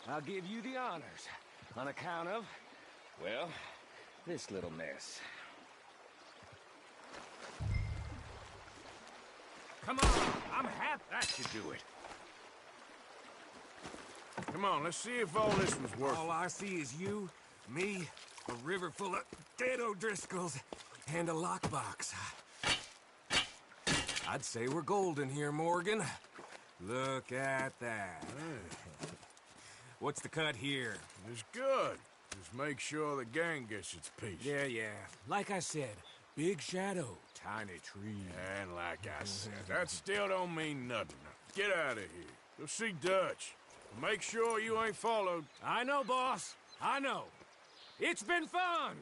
I'll give you the honors. On account of, well, this little mess. Come on, I'm happy. That should do it. Come on, let's see if all this was worth All I see is you, me, a river full of dead O'Driscolls, and a lockbox. I'd say we're golden here, Morgan. Look at that. What's the cut here? It's good. Just make sure the gang gets its piece. Yeah. Like I said, big shadow, tiny tree. And like I said, that still don't mean nothing. Get out of here. Go see Dutch. Make sure you ain't followed. I know, boss. I know. It's been fun!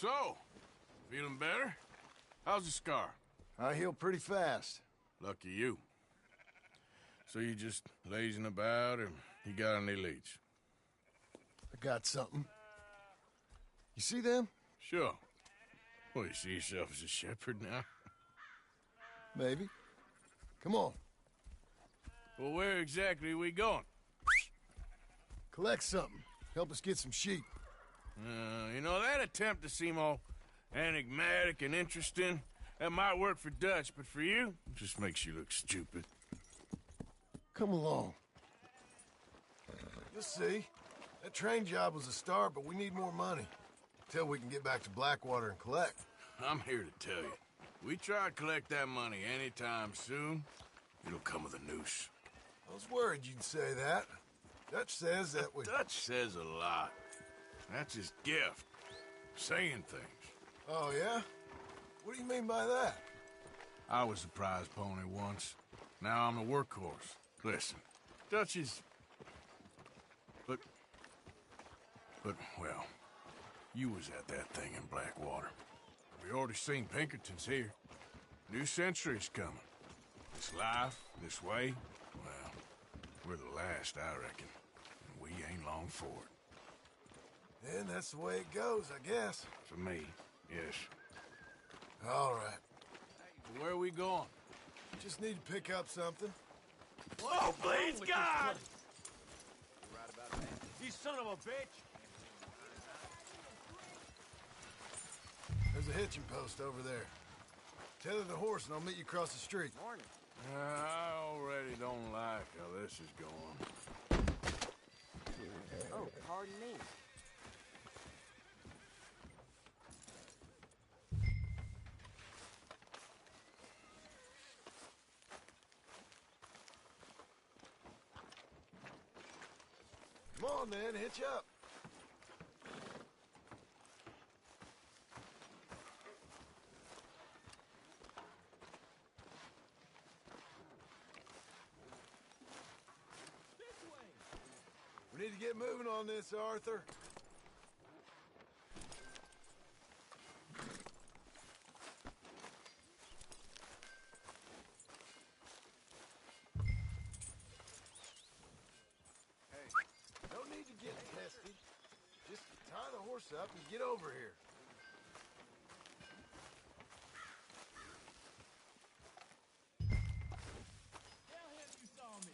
So, feeling better? How's the scar? I heal pretty fast. Lucky you. So you just lazing about, or you got any leads? I got something. You see them? Sure. Well, you see yourself as a shepherd now? Maybe. Come on. Well, where exactly are we going? Collect something. Help us get some sheep. You know, that attempt to seem all enigmatic and interesting, that might work for Dutch, but for you, it just makes you look stupid. Come along. You'll see. That train job was a start, but we need more money. Till we can get back to Blackwater and collect. I'm here to tell you. We try to collect that money anytime soon, it'll come with a noose. I was worried you'd say that. Dutch says that we... Dutch says a lot. That's his gift. Saying things. Oh, yeah? What do you mean by that? I was the prize pony once. Now I'm the workhorse. Listen, Dutch is... But, well, you was at that thing in Blackwater. We already seen Pinkertons here. New century's coming. This life, this way, well, we're the last, I reckon. And we ain't long for it. Then that's the way it goes, I guess. For me, yes. All right. Hey, where are we going? Just need to pick up something. Whoa, please, God! You son of a bitch! There's a hitching post over there. Tether the horse and I'll meet you across the street. Morning. I already don't like how this is going. Oh, pardon me. Come on, then, hitch up. We need to get moving on this, Arthur. Hey, no need to get testy. Just tie the horse up and get over here. Tell him you saw me.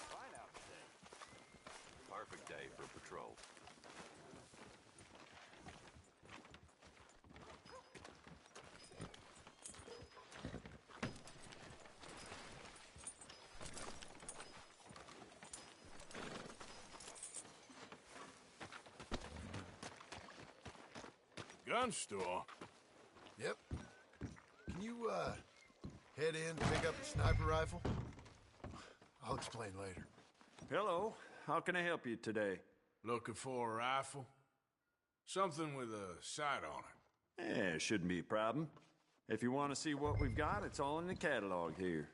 Fine out today. Perfect day for patrol. Gun store? Yep. Can you, head in and pick up the sniper rifle? I'll explain later. Hello. How can I help you today? Looking for a rifle? Something with a sight on it. Yeah, shouldn't be a problem. If you want to see what we've got, it's all in the catalog here.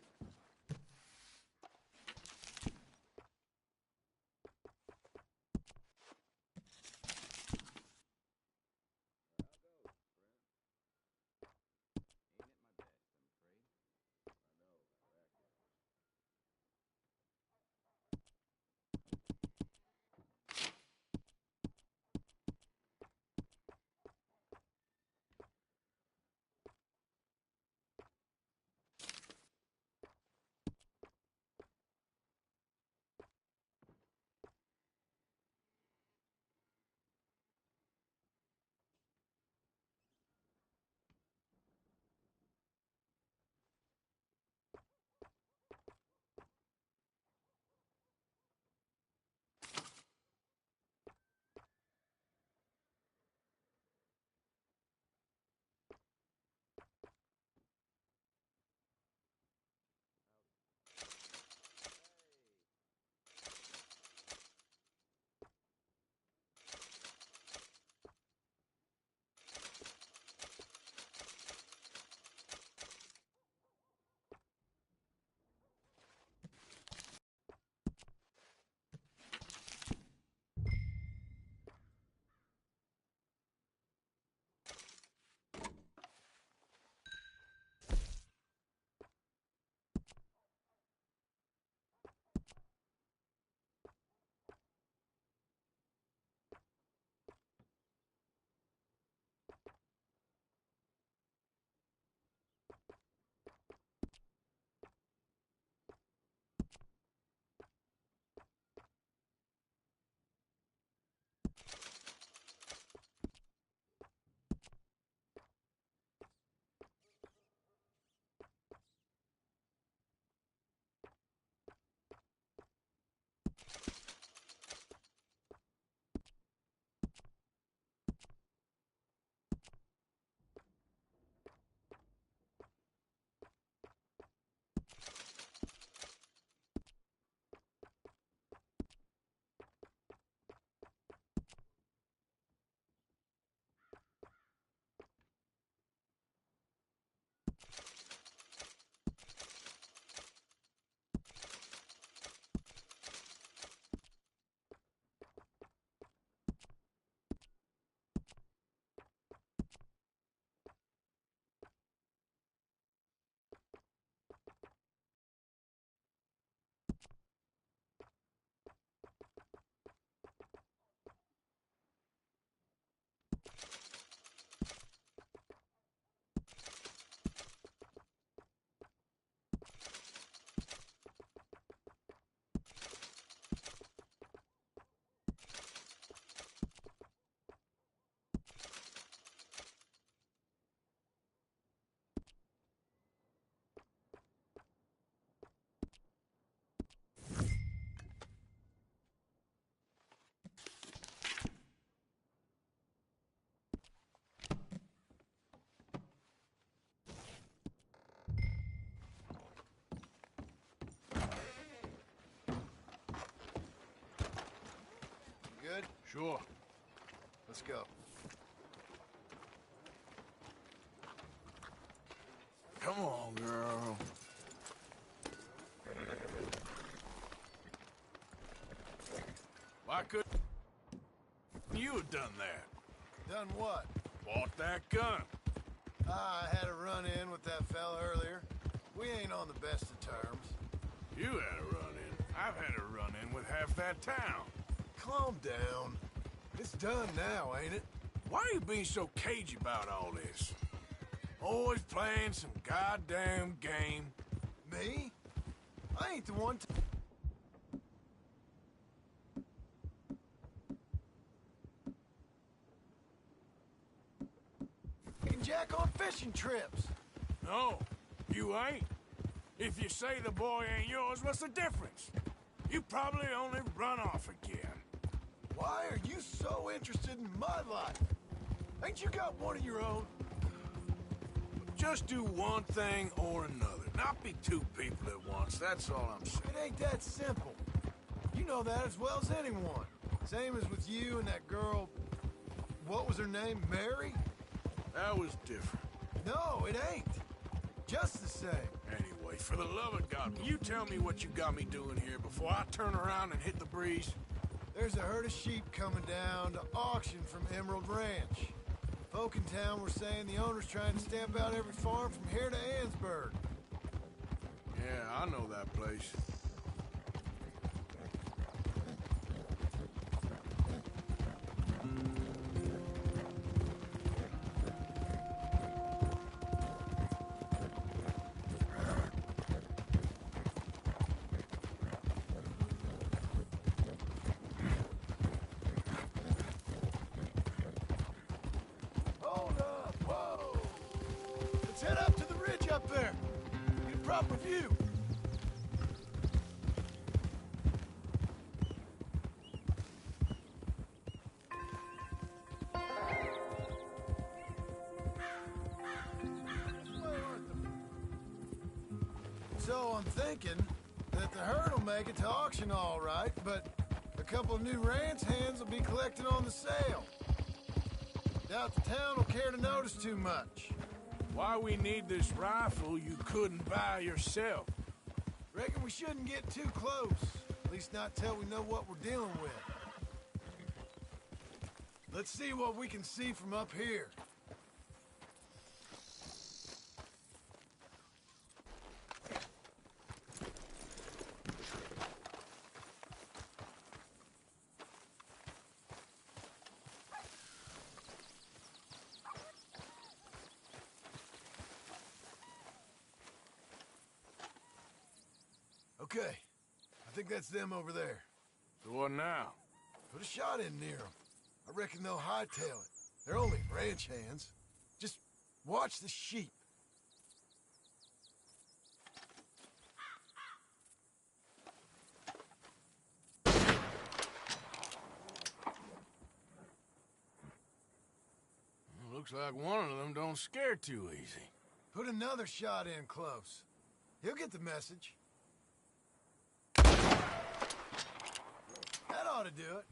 Good? Sure. Let's go. Come on, girl. Why couldn't you have done that? Done what? Bought that gun. I had a run-in with that fella earlier. We ain't on the best of terms. You had a run-in. I've had a run-in with half that town. Calm down. It's done now, ain't it? Why are you being so cagey about all this? Always playing some goddamn game. Me? I ain't the one to... Can jack on fishing trips. No, you ain't. If you say the boy ain't yours, what's the difference? You probably only run off again. Why are you so interested in my life? Ain't you got one of your own? Just do one thing or another. Not be two people at once, that's all I'm saying. It ain't that simple. You know that as well as anyone. Same as with you and that girl... What was her name? Mary? That was different. No, it ain't. Just the same. Anyway, for the love of God, will you tell me what you got me doing here before I turn around and hit the breeze? There's a herd of sheep coming down to auction from Emerald Ranch. Folk in town were saying the owner's trying to stamp out every farm from here to Ansburg. Yeah, I know that place. Hold up, whoa! Let's head up to the ridge up there. Get a proper view. So I'm thinking that the herd will make it to auction all right, but a couple of new ranch hands will be collected on the sale. Doubt the town will care to notice too much. Why we need this rifle you couldn't buy yourself? Reckon we shouldn't get too close. At least not till we know what we're dealing with. Let's see what we can see from up here. Okay. I think that's them over there. So what now? Put a shot in near them. I reckon they'll hightail it. They're only ranch hands. Just watch the sheep. Looks like one of them don't scare too easy. Put another shot in close. He'll get the message. That ought to do it.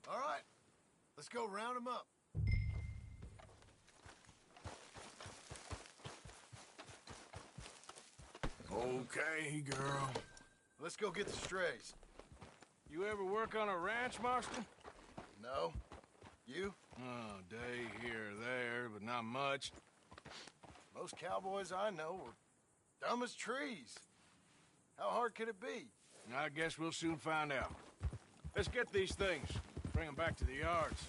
All right, let's go round them up. Okay, girl. Let's go get the strays. You ever work on a ranch, Marston? No. You? Oh, day here or there, but not much. Most cowboys I know are dumb as trees. How hard could it be? I guess we'll soon find out. Let's get these things. Bring them back to the yards.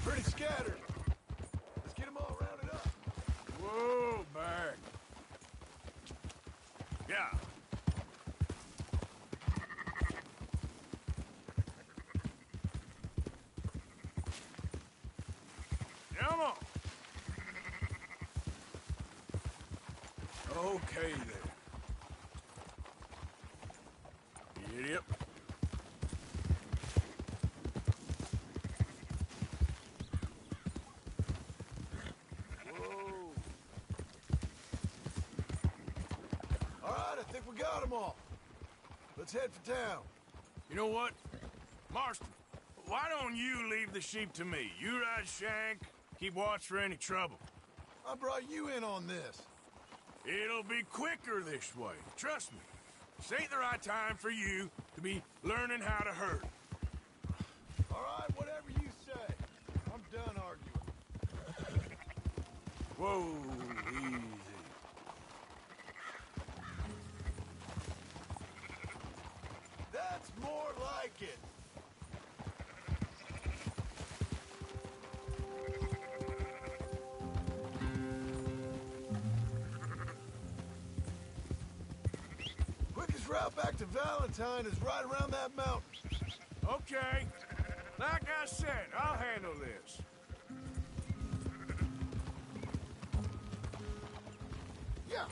Pretty scattered. Let's get them all rounded up. Whoa, back. Yeah. Come on. Okay, then. Idiot. Got them all. Let's head for town. You know what? Marston, why don't you leave the sheep to me? You ride Shank, keep watch for any trouble. I brought you in on this. It'll be quicker this way. Trust me. This ain't the right time for you to be learning how to herd. All right, whatever you say. I'm done arguing. Whoa, easy. That's more like it. Quickest route back to Valentine is right around that mountain. Okay. Like I said, I'll handle this. Yeah.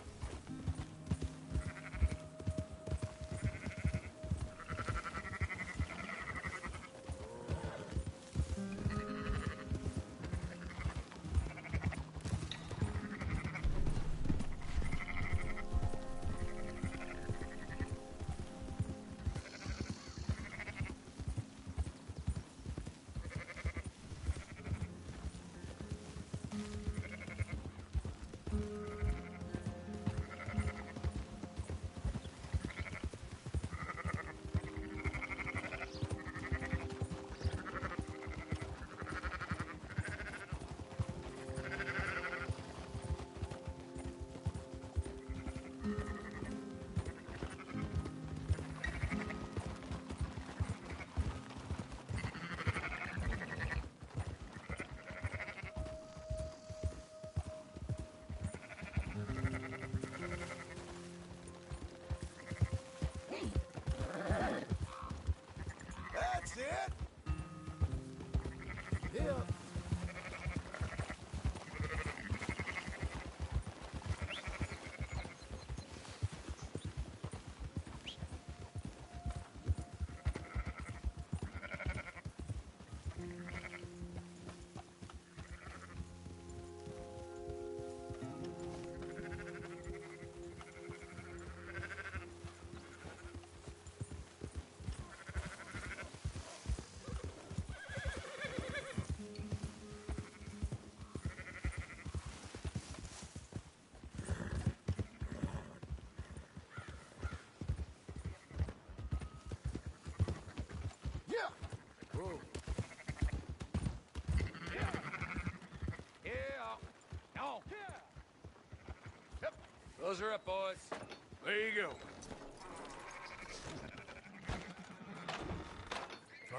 Whoa. Yeah. On. Yep. Those are up, boys. There you go.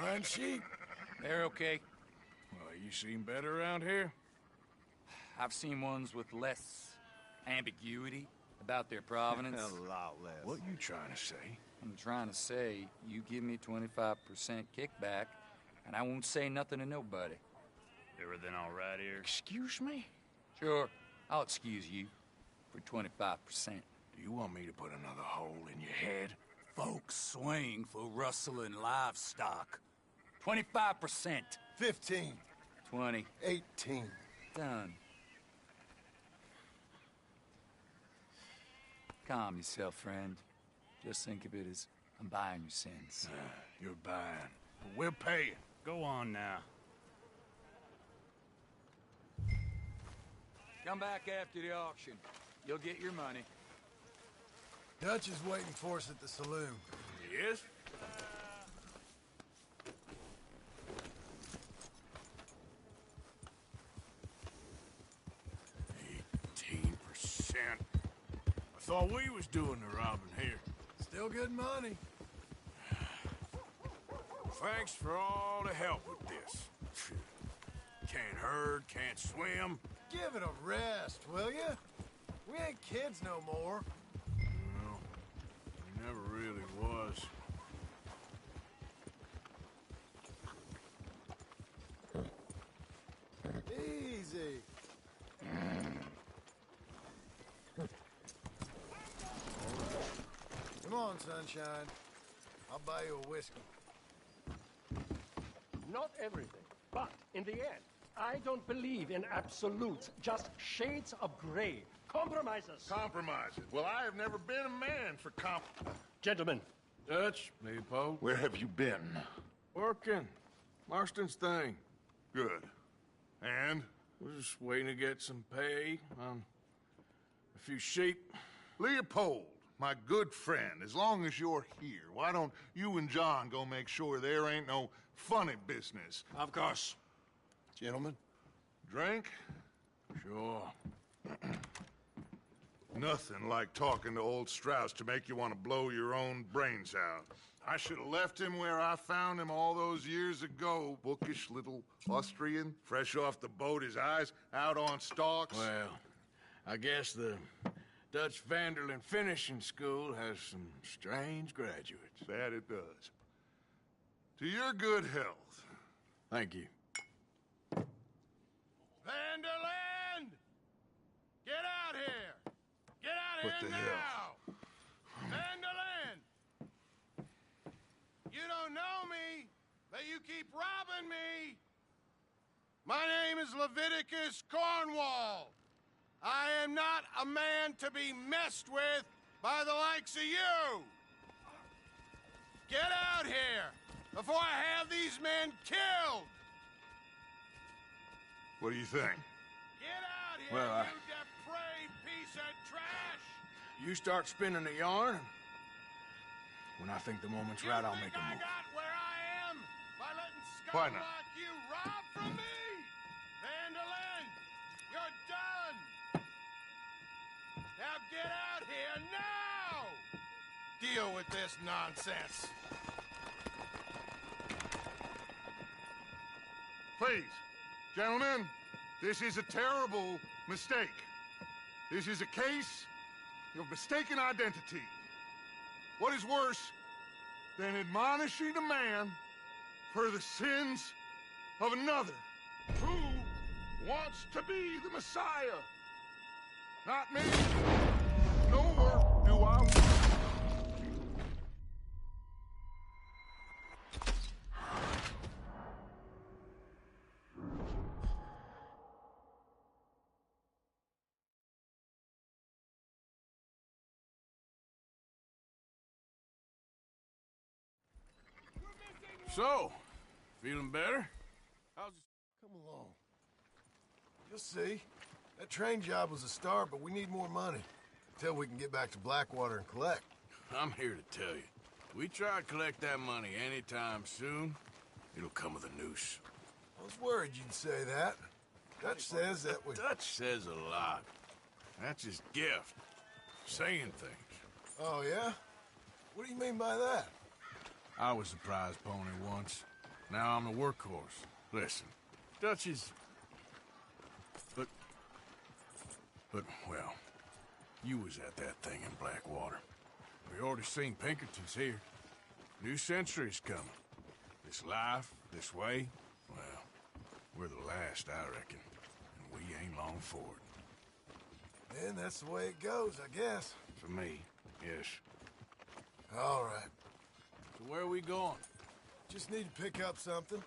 Fine sheep. They're okay. Well, you seen better around here? I've seen ones with less ambiguity about their provenance. A lot less. What you trying to say? I'm trying to say, you give me 25% kickback, and I won't say nothing to nobody. Everything all right here? Excuse me? Sure, I'll excuse you for 25%. Do you want me to put another hole in your head? Folks swing for rustling livestock. 25%. 15. 20. 18. Done. Calm yourself, friend. Just think of it as I'm buying your sins. You're buying. But we'll pay you. Go on now. Come back after the auction. You'll get your money. Dutch is waiting for us at the saloon. Yes? 18%. I thought we was doing the robbing here. Still good money. Thanks for all the help with this. Can't herd, can't swim. Give it a rest, will ya? We ain't kids no more. No, he never really was. Easy. Come on, sunshine. I'll buy you a whiskey. Not everything, but in the end, I don't believe in absolutes, just shades of gray. Compromises. Compromises? Well, I have never been a man for Gentlemen. Dutch, Leopold. Where have you been? Working. Marston's thing. Good. And? We're just waiting to get some pay on a few sheep. Leopold, my good friend, as long as you're here, why don't you and John go make sure there ain't no funny business? Of course. Gentlemen? Drink? Sure. Nothing like talking to old Strauss to make you want to blow your own brains out. I should have left him where I found him all those years ago. Bookish little Austrian, fresh off the boat, his eyes out on stalks. Well, I guess the Dutch Vanderlyn Finishing School has some strange graduates. That it does. To your good health. Thank you. Vanderland! Get out here! Get out What here the now! Vanderland! You don't know me, but you keep robbing me! My name is Leviticus Cornwall. I am not a man to be messed with by the likes of you! Get out here before I have these men killed! What do you think? Get out here, Well, you depraved piece of trash! You start spinning the yarn. When I think the moment's right, I'll make a I move. got where I am by letting Why scum not? like you rob from me! Vanderlyn, you're done! Now get out here now! Deal with this nonsense. Please, gentlemen, this is a terrible mistake. This is a case of mistaken identity. What is worse than admonishing a man for the sins of another who wants to be the Messiah? Not me, nor do I want. So, feeling better? How's it? Come along. You'll see. That train job was a start, but we need more money. Until we can get back to Blackwater and collect. I'm here to tell you. We try to collect that money anytime soon. It'll come with a noose. I was worried you'd say that. Dutch says that we... Dutch says a lot. That's his gift. Saying things. Oh, yeah? What do you mean by that? I was the prize pony once. Now I'm the workhorse. Listen, Dutch is... But, well, you was at that thing in Blackwater. We already seen Pinkertons here. New century's coming. This life, this way, well, we're the last, I reckon. And we ain't long for it. And that's the way it goes, I guess. For me, yes. All right. So where are we going? Just need to pick up something.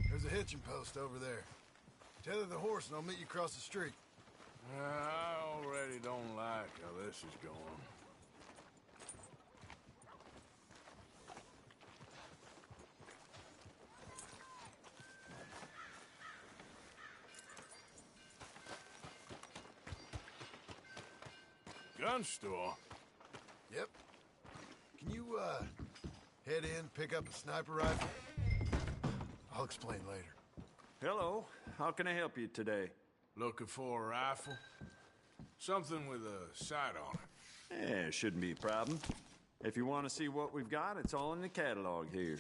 There's a hitching post over there. Tether the horse and I'll meet you across the street. I already don't like how this is going. Gun store? Yep. Can you, head in, pick up a sniper rifle? I'll explain later. Hello. How can I help you today? Looking for a rifle? Something with a sight on it. Yeah, shouldn't be a problem. If you want to see what we've got, it's all in the catalog here.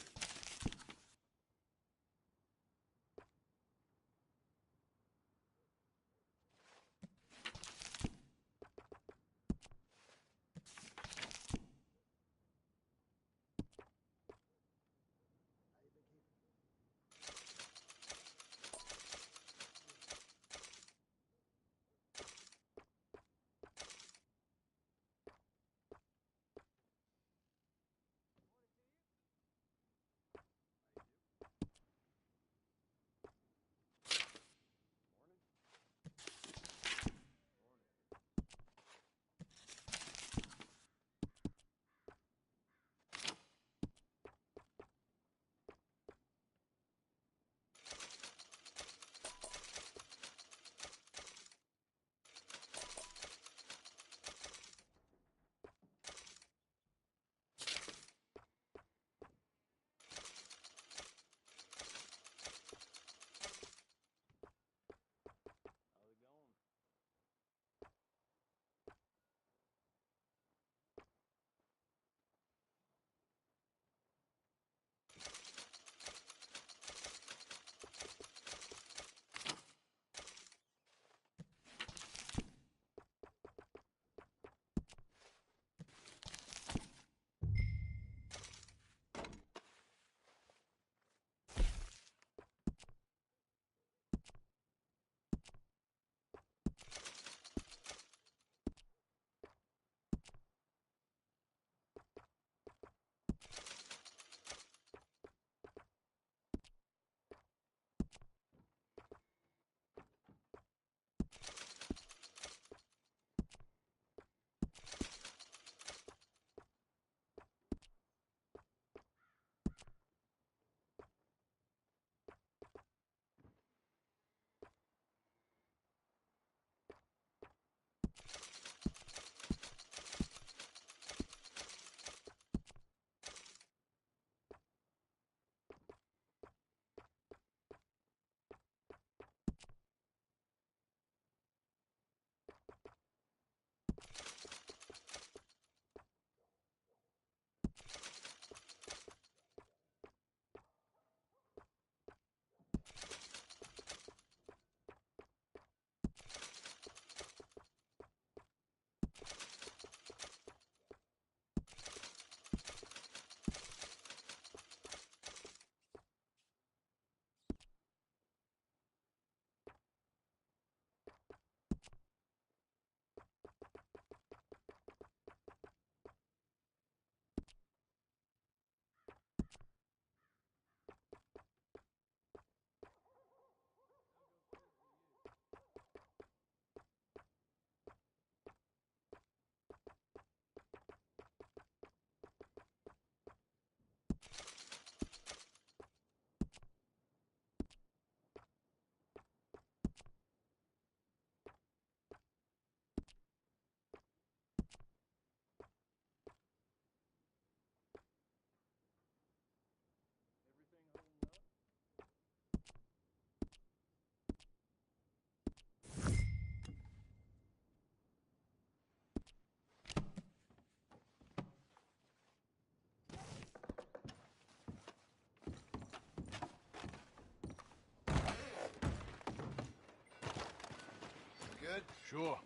good? Sure.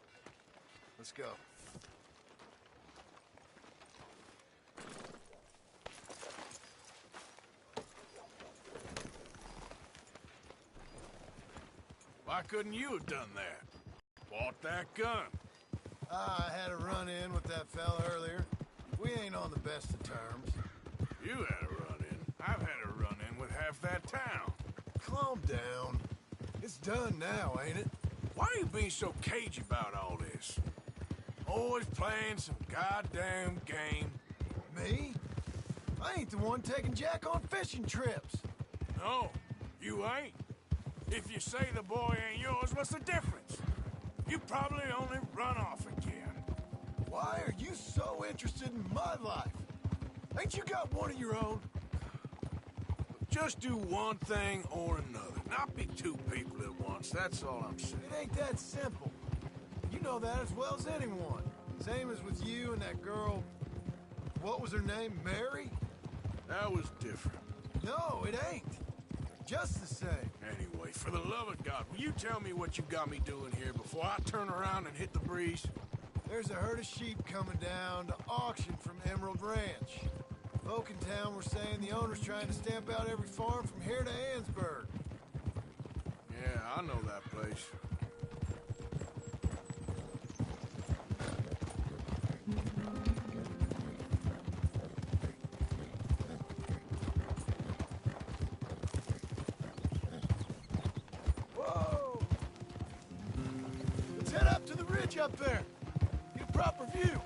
Let's go. Why couldn't you have done that? Bought that gun. I had a run-in with that fella earlier. We ain't on the best of terms. You had a run-in. I've had a run-in with half that town. Calm down. It's done now, ain't it? Why are you being so cagey about all this? Always playing some goddamn game. Me? I ain't the one taking Jack on fishing trips. No, you ain't. If you say the boy ain't yours, what's the difference? You probably only run off again. Why are you so interested in my life? Ain't you got one of your own? Just do one thing or another. Not be two people at once, that's all I'm saying. It ain't that simple. You know that as well as anyone. Same as with you and that girl... What was her name? Mary? That was different. No, it ain't. Just the same. Anyway, for the love of God, will you tell me what you got me doing here before I turn around and hit the breeze? There's a herd of sheep coming down to auction from Emerald Ranch. Folk in town were saying the owner's trying to stamp out every farm from here to Ansburg. Yeah, I know that place. Whoa! Let's head up to the ridge up there. Get a proper view.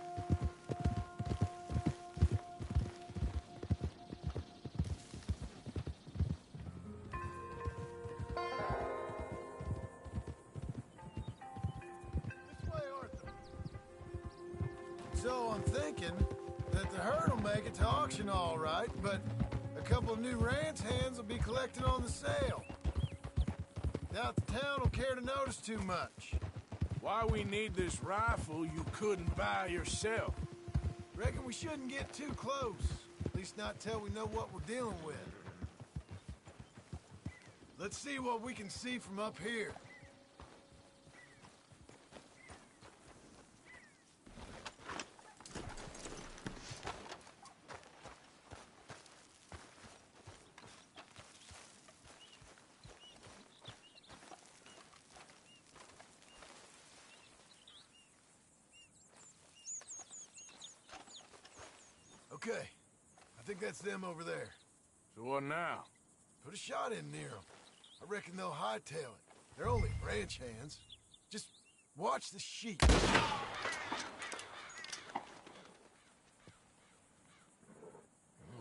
So I'm thinking that the herd will make it to auction all right, but a couple of new ranch hands will be collected on the sale. Doubt the town will care to notice too much. Why we need this rifle you couldn't buy yourself? Reckon we shouldn't get too close. At least not till we know what we're dealing with. Let's see what we can see from up here. Okay, I think that's them over there. So what now? Put a shot in near them. I reckon they'll hightail it. They're only ranch hands. Just watch the sheep. Well,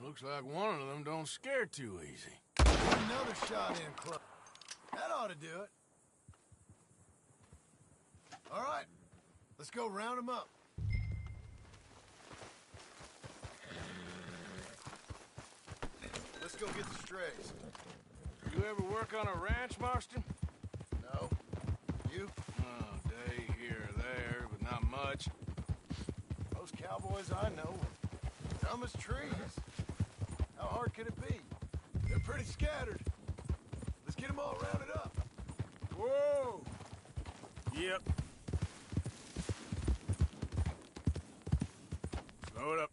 looks like one of them don't scare too easy. Another shot in close. That ought to do it. All right, let's go round them up. Let's go get the strays. You ever work on a ranch, Marston? No. You? Oh, day here or there, but not much. Those cowboys I know are dumb as trees. How hard could it be? They're pretty scattered. Let's get them all rounded up. Whoa! Yep. Slow it up.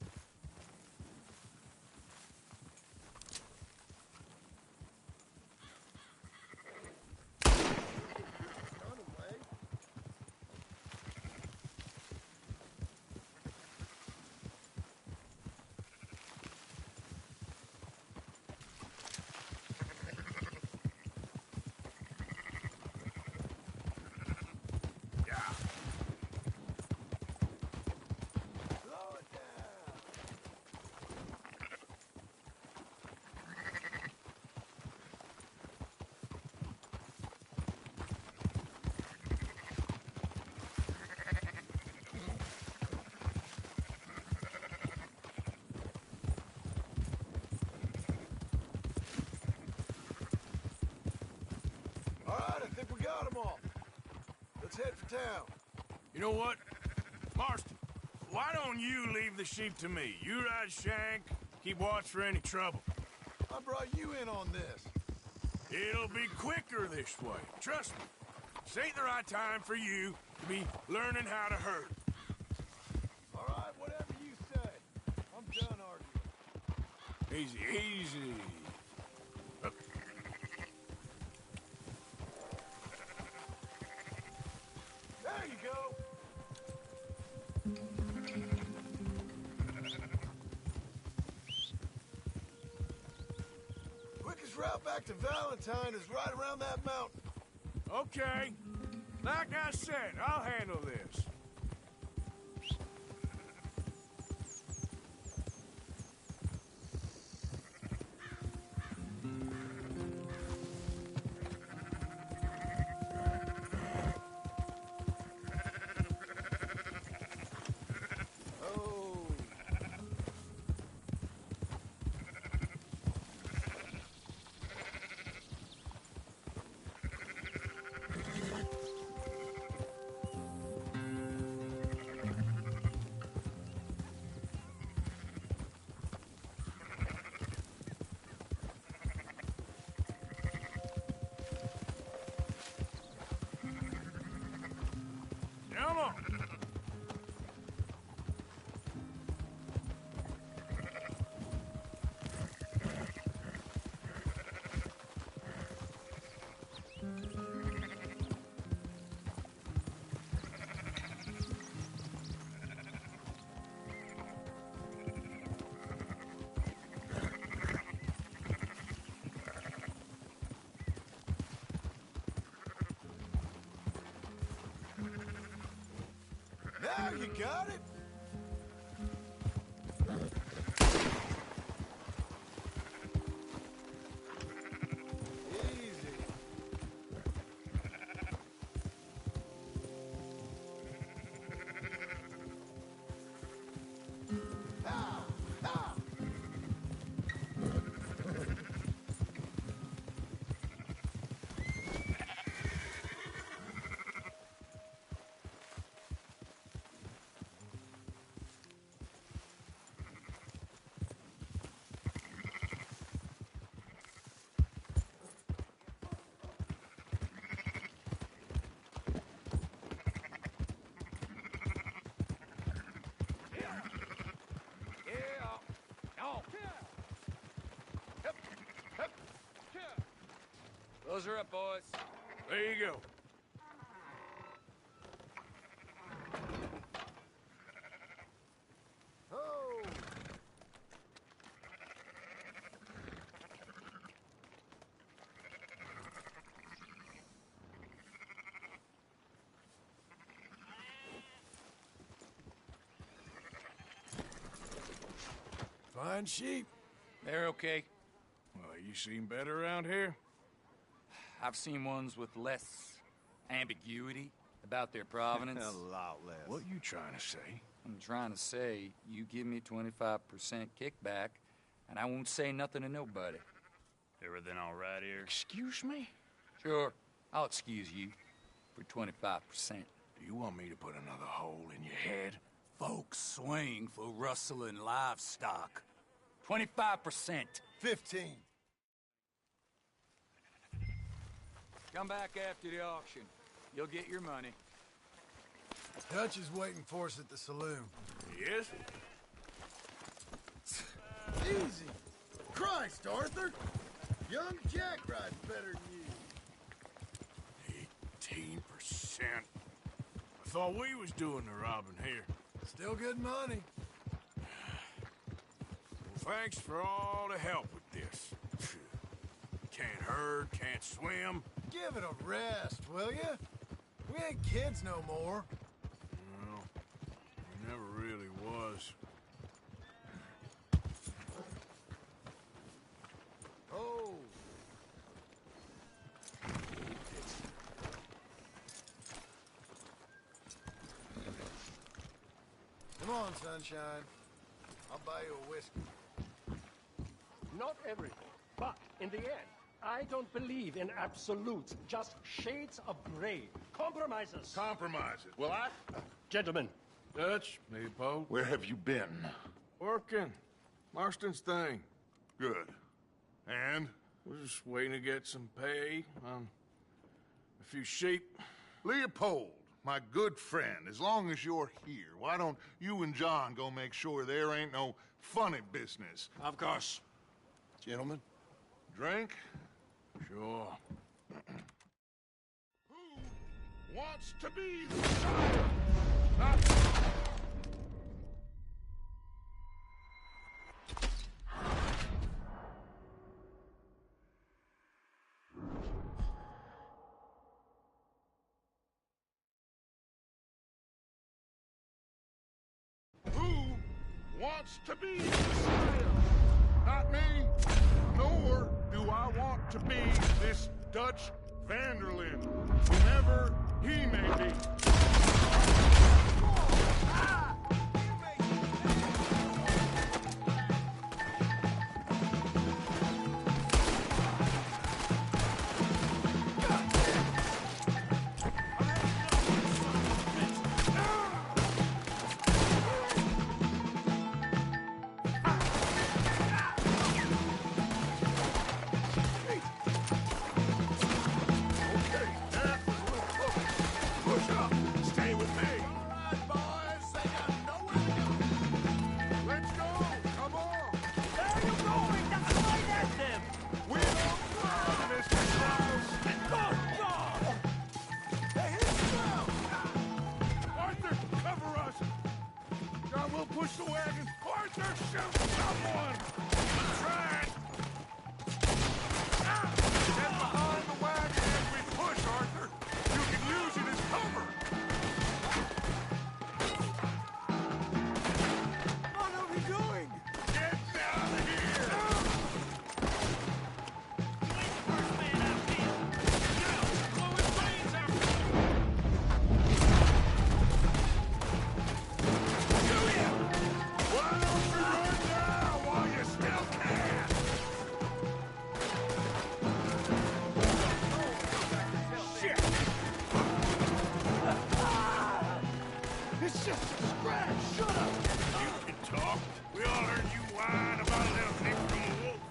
Got them all. Let's head for town. You know what? Marston, why don't you leave the sheep to me? You ride Shank, keep watch for any trouble. I brought you in on this. It'll be quicker this way. Trust me. This ain't the right time for you, to be learning how to herd. All right, whatever you say. I'm done arguing. Easy, easy. Look. There you go. Quickest route back to Valentine is right around that mountain. Okay. Like I said, I'll handle this. Come on. Now you got it. Easy. Ah, ah. Close her up, boys. There you go. Oh. Fine sheep. They're okay. Well, you seem better around here. I've seen ones with less ambiguity about their provenance. A lot less. What you trying to say? I'm trying to say, you give me 25% kickback, and I won't say nothing to nobody. Everything all right here? Excuse me? Sure, I'll excuse you for 25%. Do you want me to put another hole in your head? Folks swing for rustling livestock. 25%. 15. Come back after the auction. You'll get your money. Dutch is waiting for us at the saloon. Yes? Easy. Christ, Arthur. Young Jack rides better than you. 18%. I thought we was doing the robbing here. Still good money. Well, thanks for all the help with this. Can't herd, can't swim. Give it a rest, will ya? We ain't kids no more. Well, we never really was. Oh. Come on, sunshine. I'll buy you a whiskey. Not everything, but in the end, I don't believe in absolutes, just shades of gray. Compromises. Compromises. Well, Gentlemen. Dutch, Leopold. Where have you been? Working. Marston's thing. Good. And? We're just waiting to get some pay on a few sheep. Leopold, my good friend, as long as you're here, why don't you and John go make sure there ain't no funny business? Of course. Gentlemen? Drink? Sure. Who wants to be the sire? Not... wants to be the sire. Not me, nor do I want to be this Dutch Vanderlyn, whomever he may be. Push the wagon! Arthur, shoot someone! Try it! Get behind the wagon as we push, Arthur! You can use it as cover! What are we doing? Get down here! First man out here! Now, blow his brains out! Why don't you run now while you still can? Shit! It's just a scratch! Shut up! You can talk. We all heard you whine about a little thing from a wolf.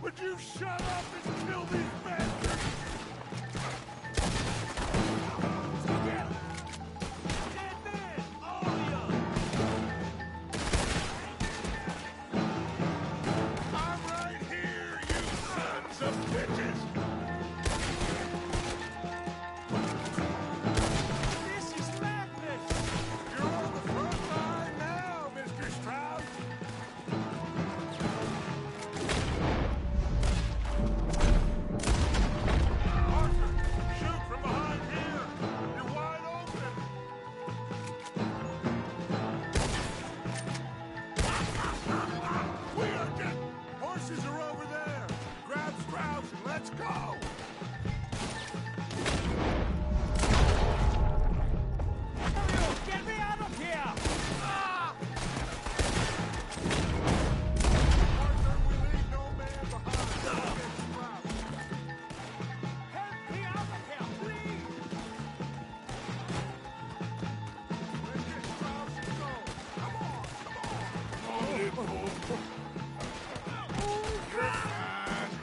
Would you shut up and kill these bastards? Dead man! All of you! I'm right here, you sons of bitches! This is madness! You're on the front line now, Mr. Strauss! Arthur, shoot from behind here! You're wide open! We are dead! Horses are over there! Grab Strauss and let's go! Get me out of here! Arthur, we leave no man behind! Help me out of here, please! Let's get Strauss and go! Come on, come on! Oh, you fool.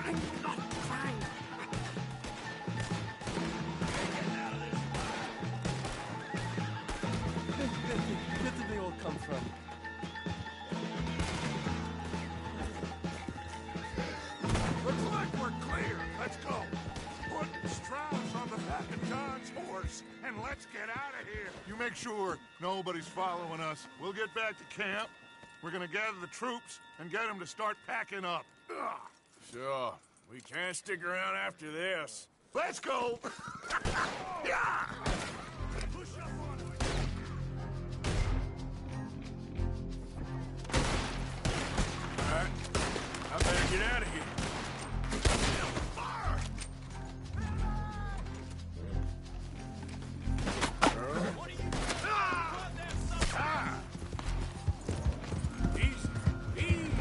I'm not trying! Where did they all come from? Looks like we're clear. Let's go. Put Strauss on the back of John's horse, and let's get out of here. You make sure nobody's following us. We'll get back to camp. We're gonna gather the troops and get them to start packing up. Ugh. Sure. We can't stick around after this. Let's go! Yeah! Push up on it. All right. I better get out of here. Fire! What are you doing? Ah! Ah! Easy. Easy.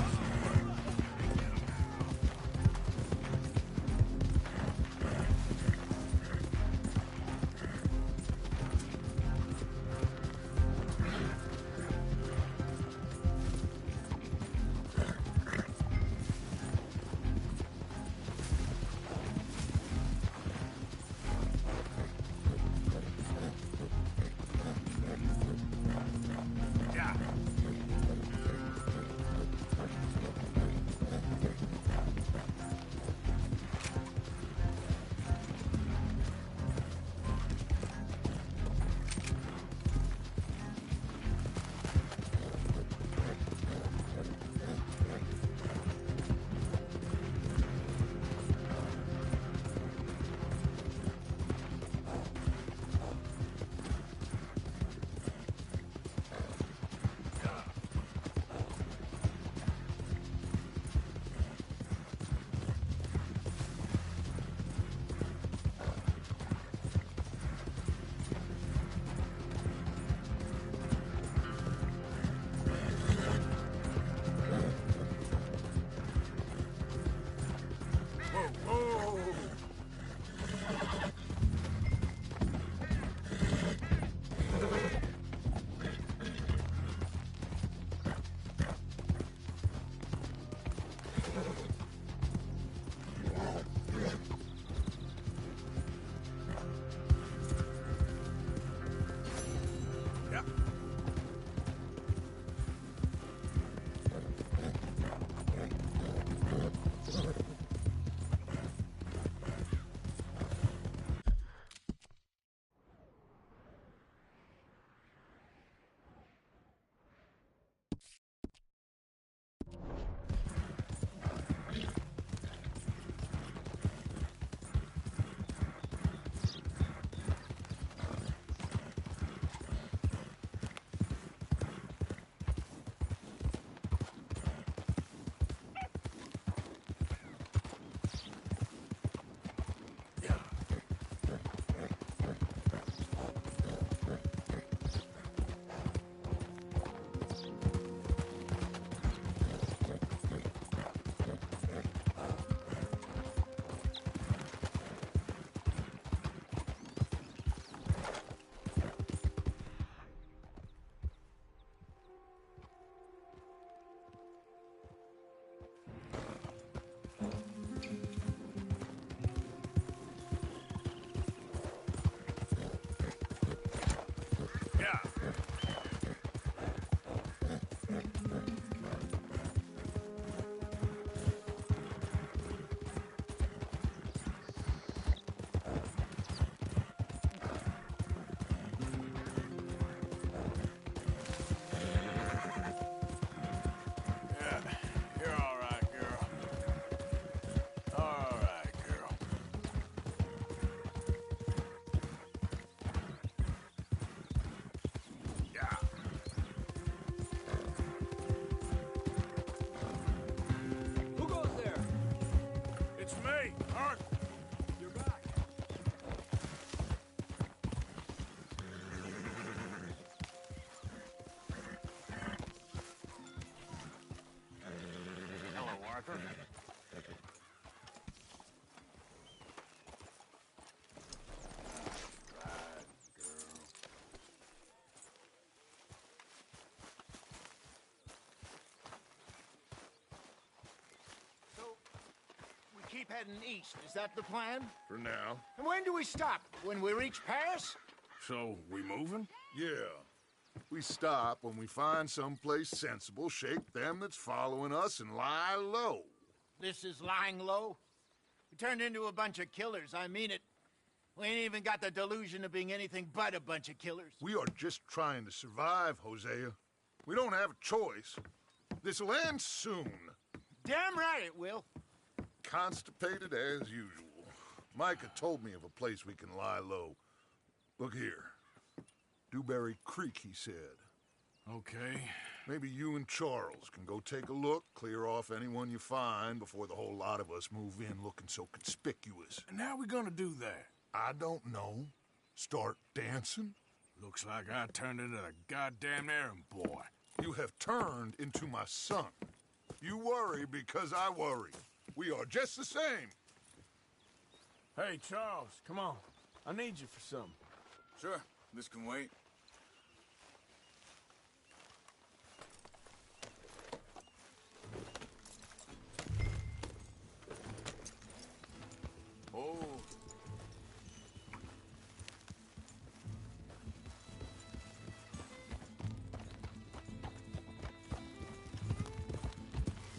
keep heading east. Is that the plan? For now. And when do we stop? When we reach Paris? So, we moving? Yeah. We stop when we find someplace sensible, shake them that's following us, and lie low. This is lying low? We turned into a bunch of killers, I mean it. We ain't even got the delusion of being anything but a bunch of killers. We are just trying to survive, Hosea. We don't have a choice. This'll end soon. Damn right it will. Constipated as usual. Micah told me of a place we can lie low. Look here. Dewberry Creek, he said. Okay. Maybe you and Charles can go take a look, clear off anyone you find before the whole lot of us move in looking so conspicuous. And how we gonna do that? I don't know. Start dancing? Looks like I turned into the goddamn errand boy. You have turned into my son. You worry because I worry. We are just the same. Hey, Charles, come on. I need you for something. Sure, this can wait. Oh.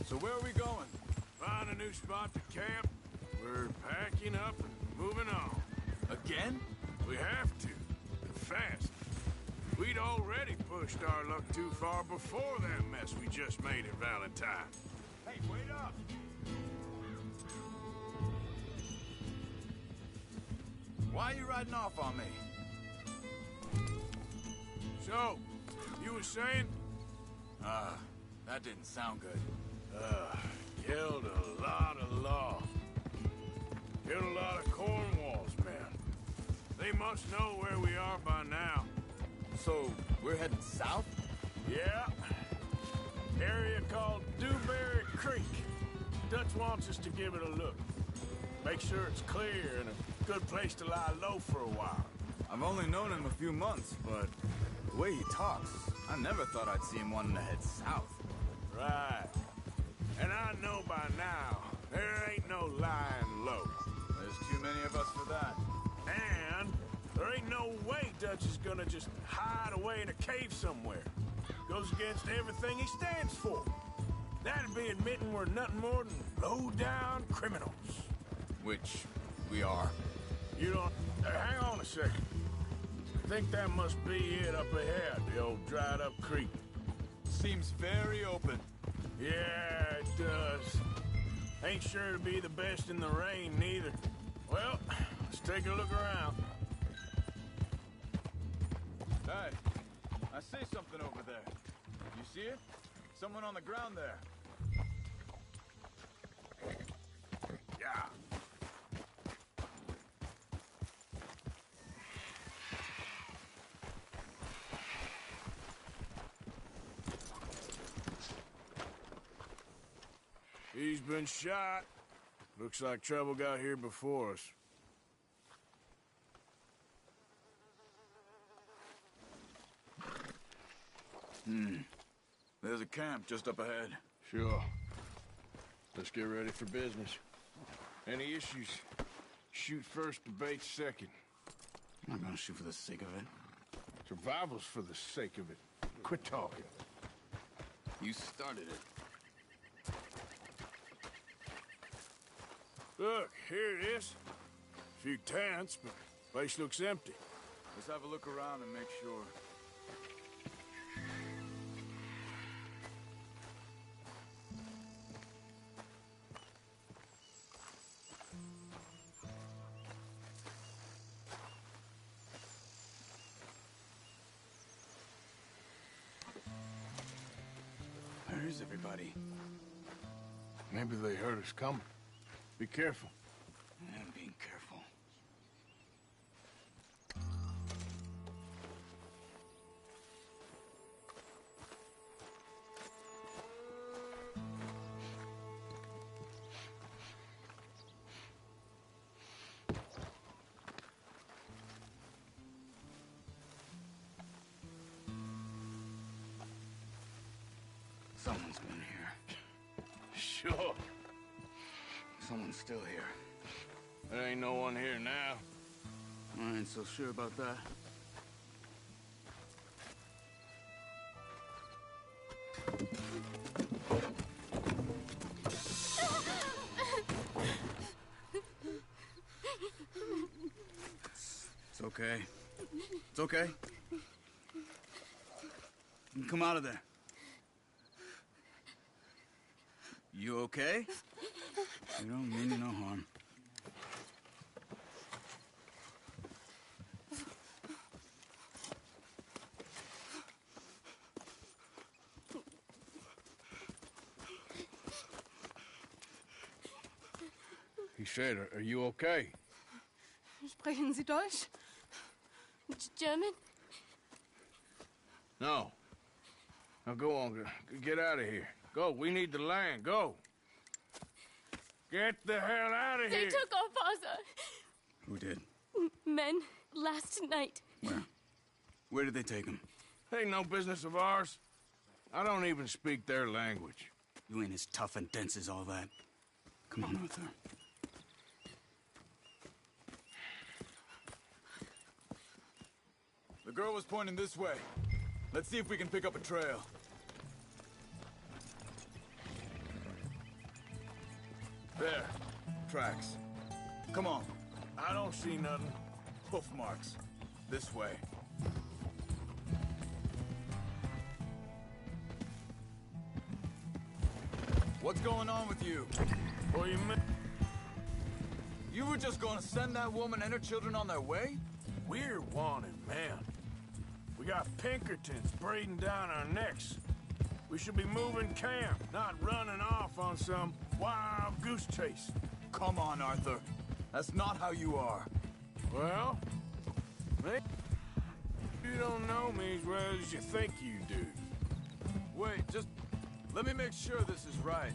So where are we going? Find a new spot to camp. We're packing up and moving on. Again? We have to. Fast. We'd already pushed our luck too far before that mess we just made at Valentine. Hey, wait up! Why are you riding off on me? So, you were saying? That didn't sound good. Killed a lot of law. Killed a lot of Cornwall's men. They must know where we are by now. So, we're heading south? Yeah. Area called Dewberry Creek. Dutch wants us to give it a look. Make sure it's clear and a good place to lie low for a while. I've only known him a few months, but the way he talks, I never thought I'd see him wanting to head south. Right. And I know by now, there ain't no lying low. There's too many of us for that. And there ain't no way Dutch is gonna just hide away in a cave somewhere. Goes against everything he stands for. That'd be admitting we're nothing more than low-down criminals. Which we are. You don't... hang on a second. I think that must be it up ahead, the old dried-up creek. Seems very open. Yeah, it does. Ain't sure to be the best in the rain, neither. Well, let's take a look around. Hey, I see something over there. You see it? Someone on the ground there. Yeah. He's been shot. Looks like trouble got here before us. There's a camp just up ahead. Sure. Let's get ready for business. Any issues? Shoot first, debate second. I'm not gonna shoot for the sake of it. Survival's for the sake of it. Quit talking. You started it. Look, here it is. A few tents, but the place looks empty. Let's have a look around and make sure. Where is everybody? Maybe they heard us coming. Be careful. I'm being careful. Someone's been here. Sure. someone's still here. There ain't no one here now. I ain't so sure about that. It's okay. It's okay. You can come out of there. You okay? You don't mean you no harm. He said, are you okay? Sprechen Sie Deutsch? German? No. Now go on, get out of here. Go, we need the land, go. Get the hell out of They here. took our father. Who did? Men, last night. Where? Where did they take him? Ain't no business of ours. I don't even speak their language. You ain't as tough and dense as all that. Come on, Arthur. The girl was pointing this way. Let's see if we can pick up a trail. There. Tracks. Come on. I don't see nothing. Hoof marks. This way. What's going on with you? What do you mean? You were just gonna send that woman and her children on their way? We're wanted, man. We got Pinkertons breathing down our necks. We should be moving camp, not running off on some wild goose chase. Come on, Arthur. That's not how you are. Well, maybe you don't know me as well as you think you do. Wait, just let me make sure this is right.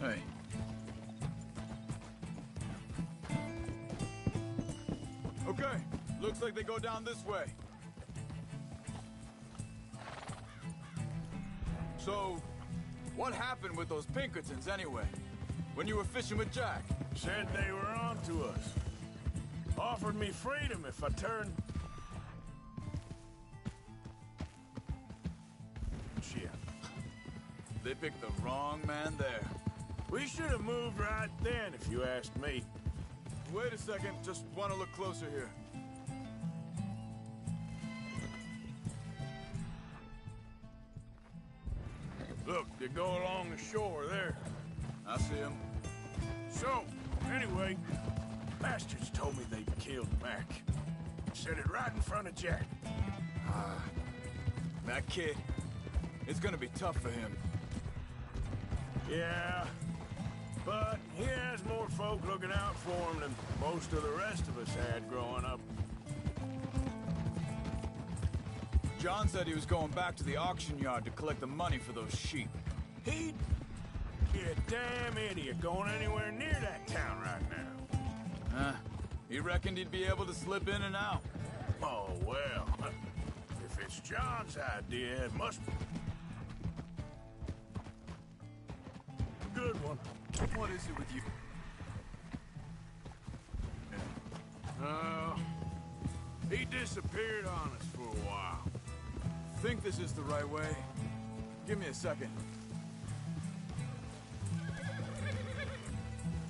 Hey. Okay, looks like they go down this way. So, what happened with those Pinkertons anyway? When you were fishing with Jack? Said they were on to us. Offered me freedom if I turned... Shit. They picked the wrong man there. We should have moved right then, if you asked me. Wait a second, just want to look closer here. Look, they go along the shore there. I see them. So, anyway, bastards told me they'd killed Mac. Said it right in front of Jack. That kid, it's gonna be tough for him. Yeah, but he has more folk looking out for him than most of the rest of us had growing up. John said he was going back to the auction yard to collect the money for those sheep. He'd be a damn idiot going anywhere near that town right now. He reckoned he'd be able to slip in and out. Oh, well, if it's John's idea, it must be a good one. What is it with you? He disappeared on us for a while. Think this is the right way? Give me a second.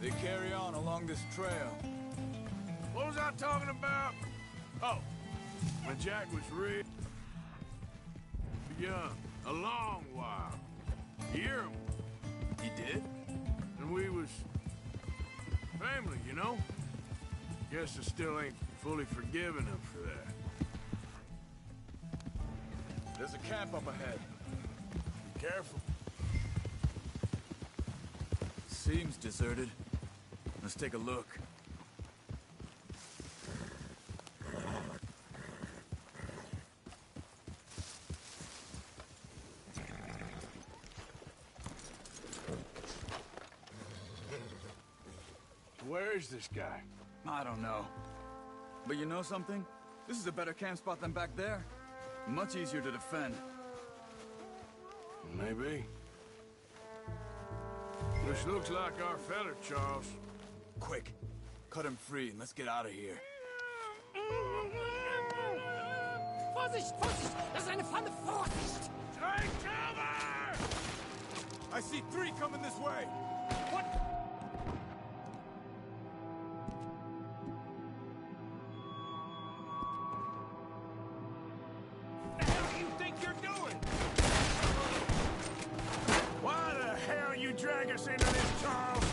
They carry on along this trail. What was I talking about? Oh, when Jack was real young, a long while. A year. He did? And we was family, you know? Guess I still ain't fully forgiven him for that. There's a camp up ahead. Be careful. Seems deserted. Let's take a look. Where is this guy? I don't know. But you know something? This is a better camp spot than back there. Much easier to defend. Maybe. This looks like our fella, Charles. Quick, cut him free and let's get out of here. Vorsicht, Vorsicht! Das ist eine Falle! Vorsicht! Take cover! I see 3 coming this way! What? The hell do you think you're doing? Why the hell you drag us into this, Charles?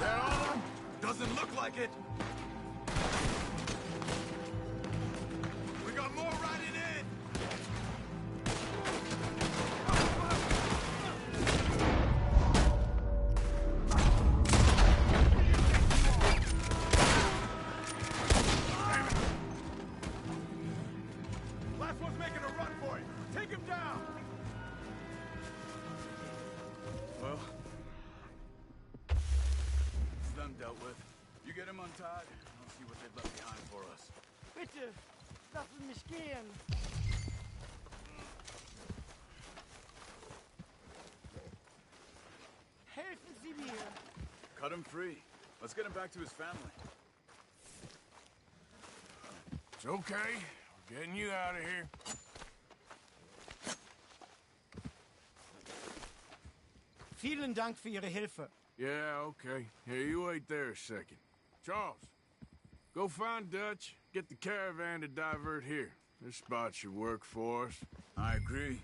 That all of them? Doesn't look like it. We got more riding in. Last one's making a run for it. Take him down. Well, it's them dealt with. You get him untied, I'll see what they've left behind for us. Bitte, lassen mich gehen. Helfen Sie mir. Cut him free. Let's get him back to his family. It's okay. We're getting you out of here. Vielen Dank für Ihre Hilfe. Yeah, okay. Here, you wait there a second. Charles, go find Dutch. Get the caravan to divert here. This spot should work for us. I agree.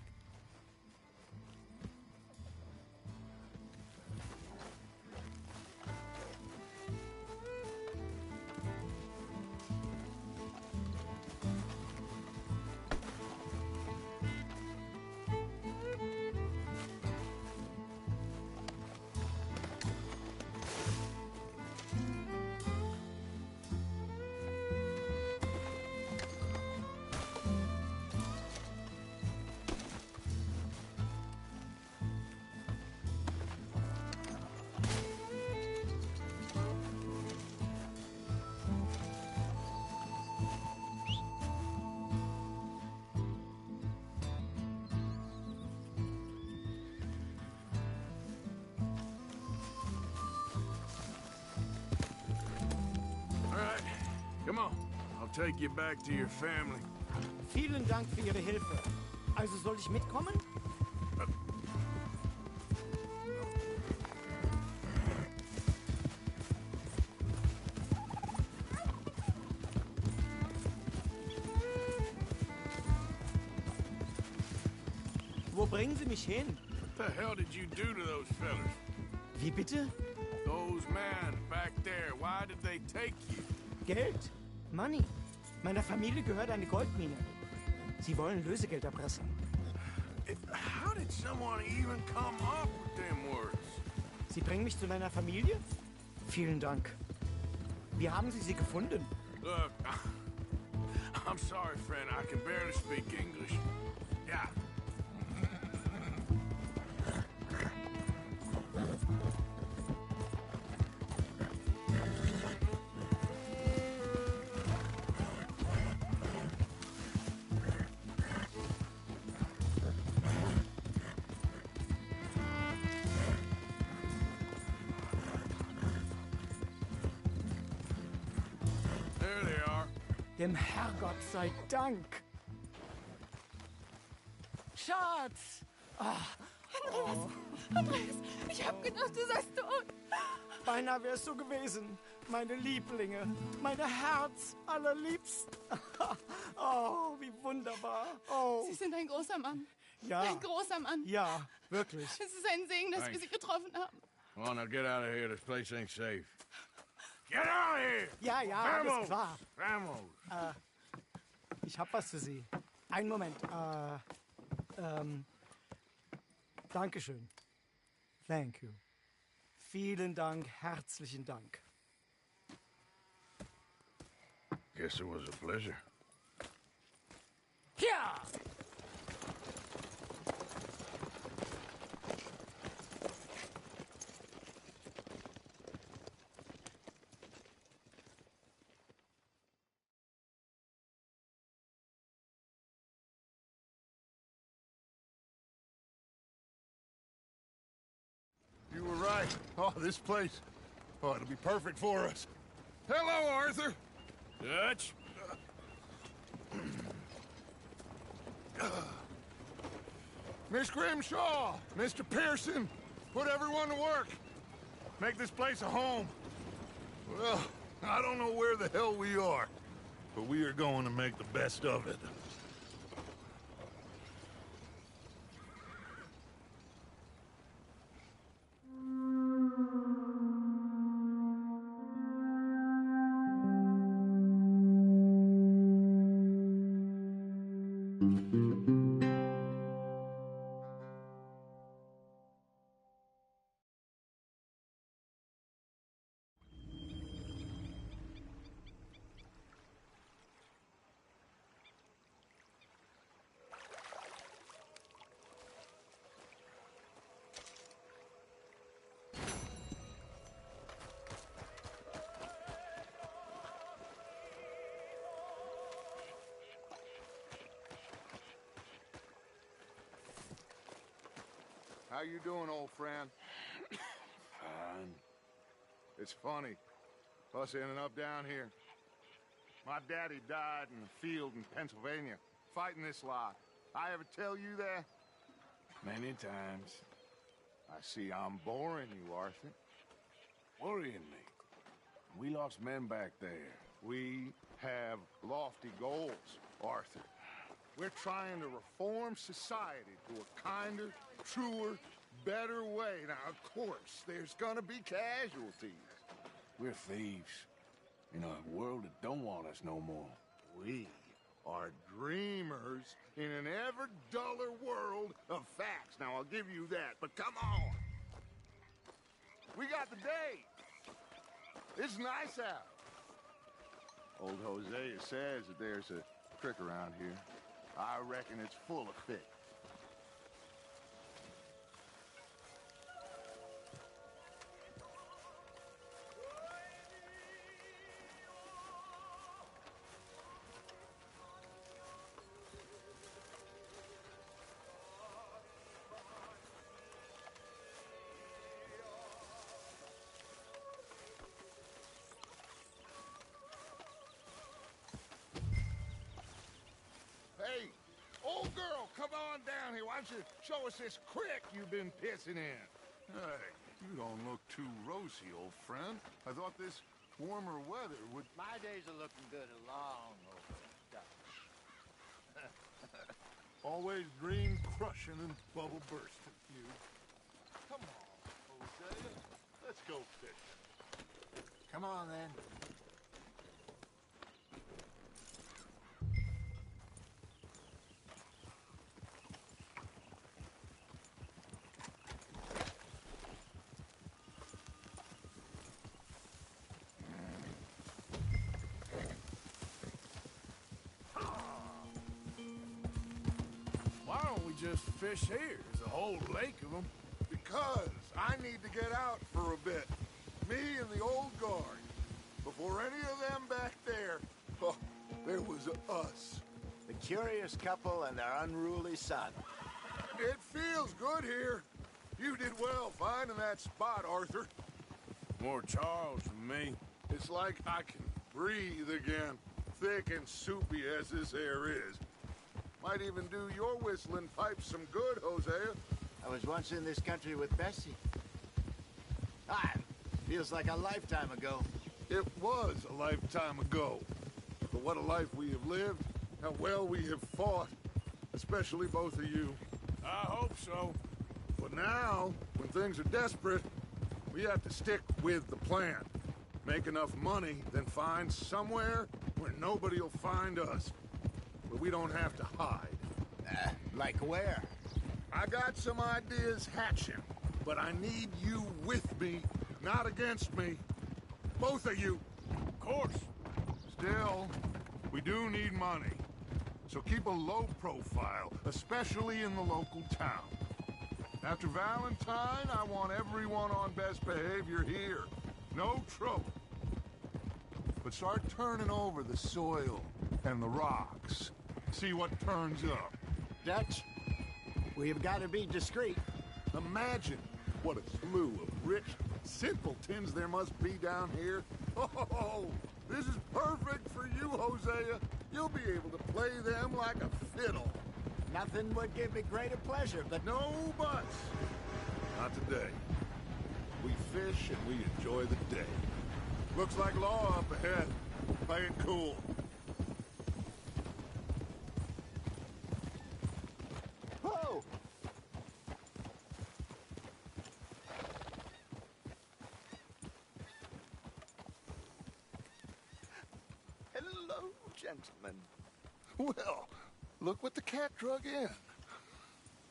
Come on. I'll take you back to your family. Vielen Dank für Ihre Hilfe. Also soll ich mitkommen? Wo bringen Sie mich hin? What the hell did you do to those fellas? Wie bitte? Those men back there, why did they take you? Geld. Money. Meiner Familie gehört eine Goldmine. Sie wollen Lösegeld erpressen. How did someone even come up with them words? Sie bringen mich zu meiner Familie? Vielen Dank. Wie haben Sie sie gefunden? Look, I'm sorry, friend. I can barely speak English. Yeah. There they are. Dem Herrgott sei Dank. Schatz! Andreas, ich hab gedacht, du seist tot. Beinahe wär's so gewesen. Meine Lieblinge, meine Herz allerliebsten. Oh, wie wunderbar. Oh. Sie sind ein großer Mann. Ja. Ein großer Mann. Ja, wirklich. Es ist ein Segen, dass wir Sie getroffen haben. Come on, now get out of here. This place ain't safe. Get out of here! Ja, ja, Vamos! alles klar. Vamos! Ich hab was für Sie. Einen Moment. Dankeschön. Thank you. Vielen Dank, herzlichen Dank. Guess it was a pleasure. Ja! You were right. Oh, this place. Oh, it'll be perfect for us. Hello, Arthur. Dutch? Miss Grimshaw, Mr. Pearson, put everyone to work. Make this place a home. Well, I don't know where the hell we are, but we are going to make the best of it. How you doing, old friend? Fine. It's funny, us ending up down here. My daddy died in the field in Pennsylvania, fighting this lot. I ever tell you that? Many times. I see I'm boring you, Arthur. Worrying me. We lost men back there. We have lofty goals, Arthur. We're trying to reform society to a kinder, truer, better way. Now, of course, there's gonna be casualties. We're thieves. In a world that don't want us no more. We are dreamers in an ever duller world of facts. Now, I'll give you that, but come on. We got the day. It's nice out. Old Hosea says that there's a creek around here. I reckon it's full of fish. Hey, old girl, come on down here. Why don't you show us this creek you've been pissing in? Hey, you don't look too rosy, old friend. I thought this warmer weather would... My days are looking good along over Dutch. Always dream crushing and bubble bursting, you. Come on, Hosea. Let's go fishing. Come on, then. Why don't we just fish here? There's a whole lake of them. Because I need to get out for a bit. Me and the old guard. Before any of them back there, oh, there was us. The curious couple and their unruly son. It feels good here. You did well finding that spot, Arthur. More Charles than me. It's like I can breathe again, thick and soupy as this air is. Might even do your whistling pipes some good, Hosea. I was once in this country with Bessie. Feels like a lifetime ago. It was a lifetime ago. But what a life we have lived, how well we have fought, especially both of you. I hope so. But now, when things are desperate, we have to stick with the plan. Make enough money, then find somewhere where nobody will find us. Where we don't have to hide. Like where? I got some ideas hatching, but I need you with me, not against me. Both of you. Of course. Still, we do need money. So keep a low profile, especially in the local town. After Valentine, I want everyone on best behavior here. No trouble. But start turning over the soil and the rocks. See what turns up. Dutch, we've got to be discreet. Imagine what a slew of rich, simpletons there must be down here. Oh, this is perfect for you, Hosea. You'll be able to play them like a fiddle. Nothing would give me greater pleasure, but no buts. Not today. We fish and we enjoy the day. Looks like law up ahead. Play it cool. Whoa! Hello, gentlemen. Well, look what the cat drug in.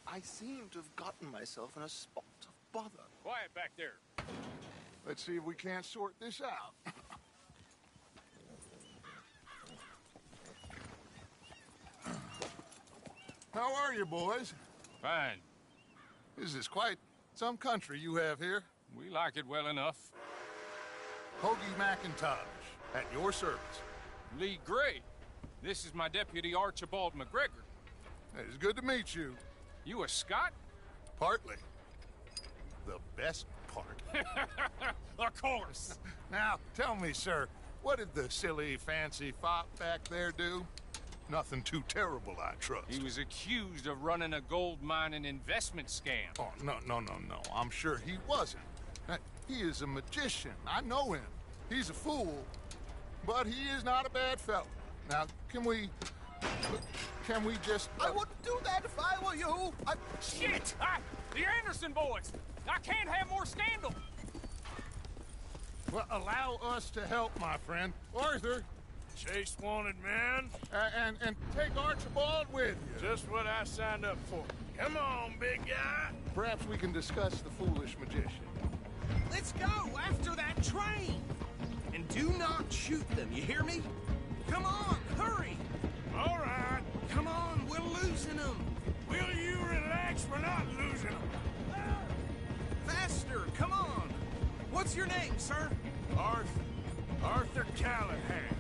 I seem to have gotten myself in a spot of bother. Quiet back there. Let's see if we can't sort this out. How are you, boys? Fine. This is quite some country you have here. We like it well enough. Hoagie McIntosh, at your service. Lee Gray. This is my deputy, Archibald McGregor. It's good to meet you. You a Scot? Partly. The best part. Of course. Now, tell me, sir, what did the silly, fancy fop back there do? Nothing too terrible, I trust. He was accused of running a gold mining investment scam. Oh, no. I'm sure he wasn't. He is a magician. I know him. He's a fool, but he is not a bad fellow. Now, can we just... I wouldn't do that if I were you. Shit! The Anderson boys! I can't have more scandal! Well, allow us to help, my friend. Arthur! Chase wanted man. And take Archibald with you. Just what I signed up for. Come on, big guy. Perhaps we can discuss the foolish magician. Let's go after that train! And do not shoot them, you hear me? Come on, hurry! All right. Come on, we're losing them. Will you relax? We're not losing them. Faster, come on. What's your name, sir? Arthur Callahan.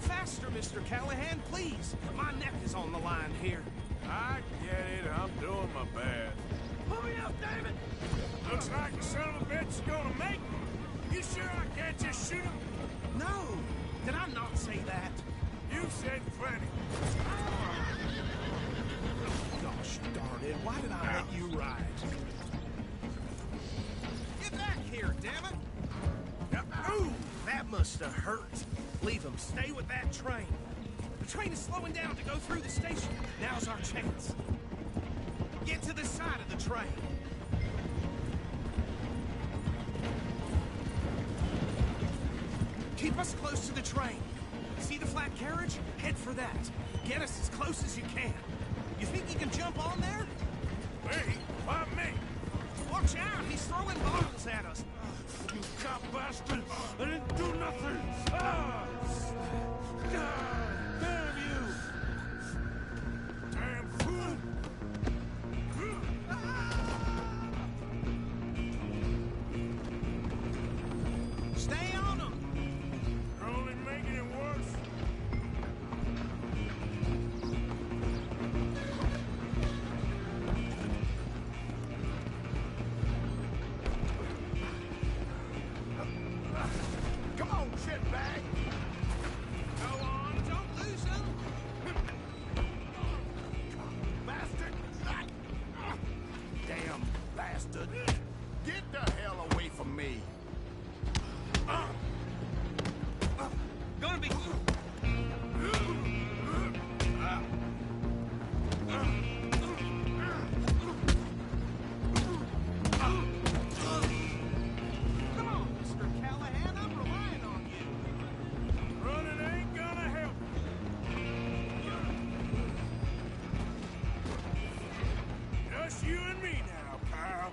Faster, Mr. Callahan, please. My neck is on the line here. I get it. I'm doing my best. Pull me up, David! Looks like the son of a bitch is gonna make me. You sure I can't just shoot him? No. Did I not say that? You said plenty. Gosh darn it, why did I let you ride? Get back here, damn it! Ooh, that must have hurt. Leave him. Stay with that train. The train is slowing down to go through the station. Now's our chance. Get to the side of the train. Keep us close to the train. See the flat carriage? Head for that. Get us as close as you can. You think you can jump on there? Hey, why me? Watch out! He's throwing bottles at us. You cop bastard! I didn't do nothing! Damn you! Damn fool! Stay on him! You're only making it worse. Come on, shitbag! Go on, don't lose him! Bastard! Damn bastard! Get the hell away from me! Gonna be... Come on, Mr. Callahan, I'm relying on you. Running ain't gonna help. Just you and me now, pal.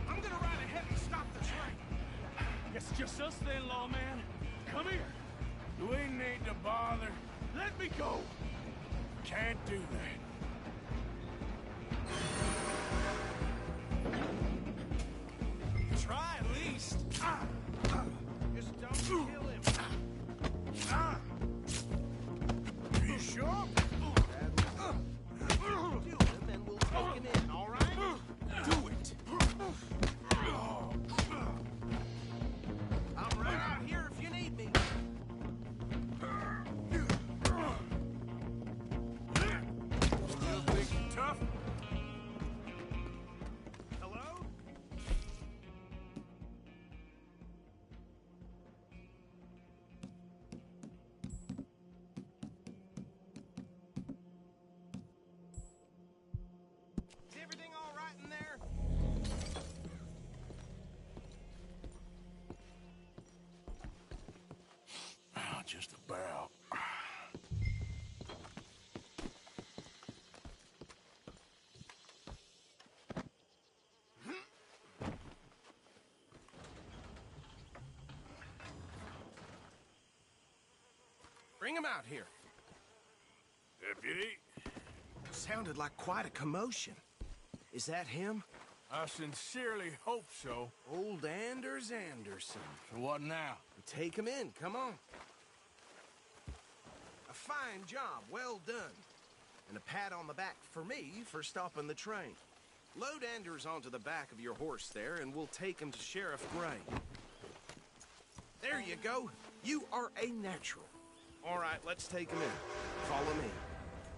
I'm gonna ride ahead and stop the train. Guess it's just us then, lawman. Come here. We need to bother. Let me go. Can't do that. Try at least. Just don't kill him. You sure? Do him and we'll take him in, all right? Do it. Bring him out here. Deputy? Sounded like quite a commotion. Is that him? I sincerely hope so. Old Anders Anderson. So what now? Take him in, come on. A fine job, well done. And a pat on the back for me for stopping the train. Load Anders onto the back of your horse there, and we'll take him to Sheriff Gray. There you go. You are a natural. All right, let's take him in. Follow me.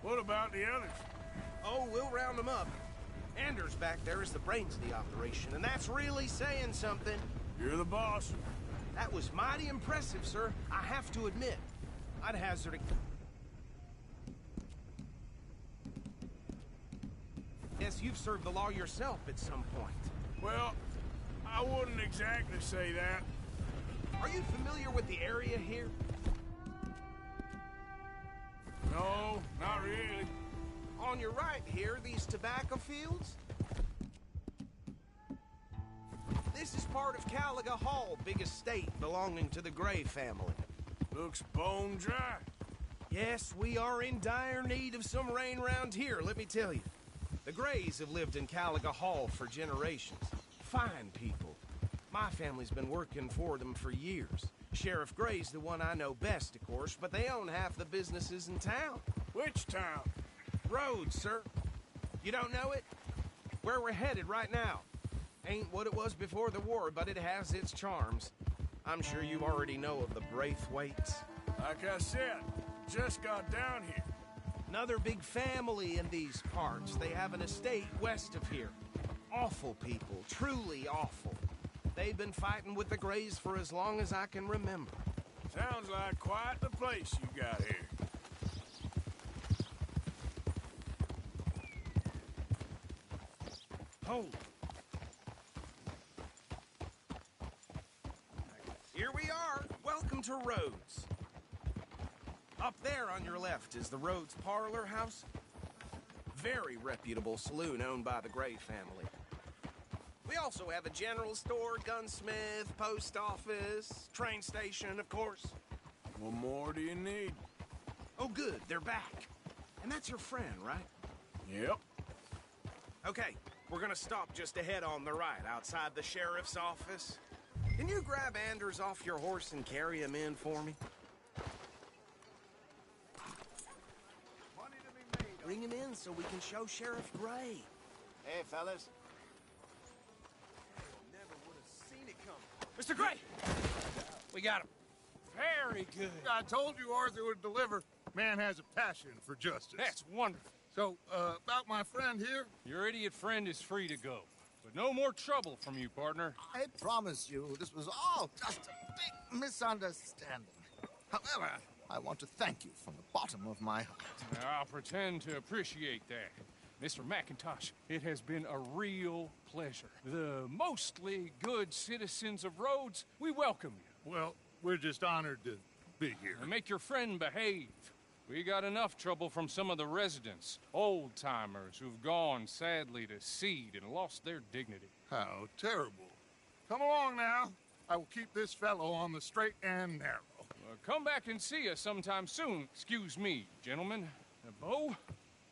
What about the others? Oh, we'll round them up. Anders back there is the brains of the operation, and that's really saying something. You're the boss. That was mighty impressive, sir. I have to admit. I'd hazard a... Guess you've served the law yourself at some point. Well, I wouldn't exactly say that. Are you familiar with the area here? No, not really. On your right here, these tobacco fields? This is part of Caliga Hall, big estate belonging to the Gray family. Looks bone dry. Yes, we are in dire need of some rain round here, let me tell you. The Grays have lived in Caliga Hall for generations. Fine people. My family's been working for them for years. Sheriff Gray's the one I know best, of course, but they own half the businesses in town. Which town? Rhodes, sir. You don't know it? Where we're headed right now. Ain't what it was before the war, but it has its charms. I'm sure you already know of the Braithwaites. Like I said, just got down here. Another big family in these parts. They have an estate west of here. Awful people, truly awful. They've been fighting with the Grays for as long as I can remember. Sounds like quite the place you got here. Hold. Here we are. Welcome to Rhodes. Up there on your left is the Rhodes Parlor House. Very reputable saloon owned by the Gray family. We also have a general store, gunsmith, post office, train station, of course. What more do you need? Oh, good. They're back. And that's your friend, right? Yep. Okay, we're gonna stop just ahead on the right, outside the sheriff's office. Can you grab Anders off your horse and carry him in for me? Bring him in so we can show Sheriff Gray. Hey, fellas. Never would have seen it come. Mr. Gray! We got him. Very good. I told you Arthur would deliver. Man has a passion for justice. That's wonderful. So, about my friend here? Your idiot friend is free to go. But no more trouble from you, partner. I promise you, this was all just a big misunderstanding. However, I want to thank you from the bottom of my heart. I'll pretend to appreciate that. Mr. McIntosh, it has been a real pleasure. The mostly good citizens of Rhodes, we welcome you. Well, we're just honored to be here. And make your friend behave. We got enough trouble from some of the residents, old-timers who've gone, sadly, to seed and lost their dignity. How terrible. Come along now. I will keep this fellow on the straight and narrow. Come back and see us sometime soon. Excuse me, gentlemen. Bo,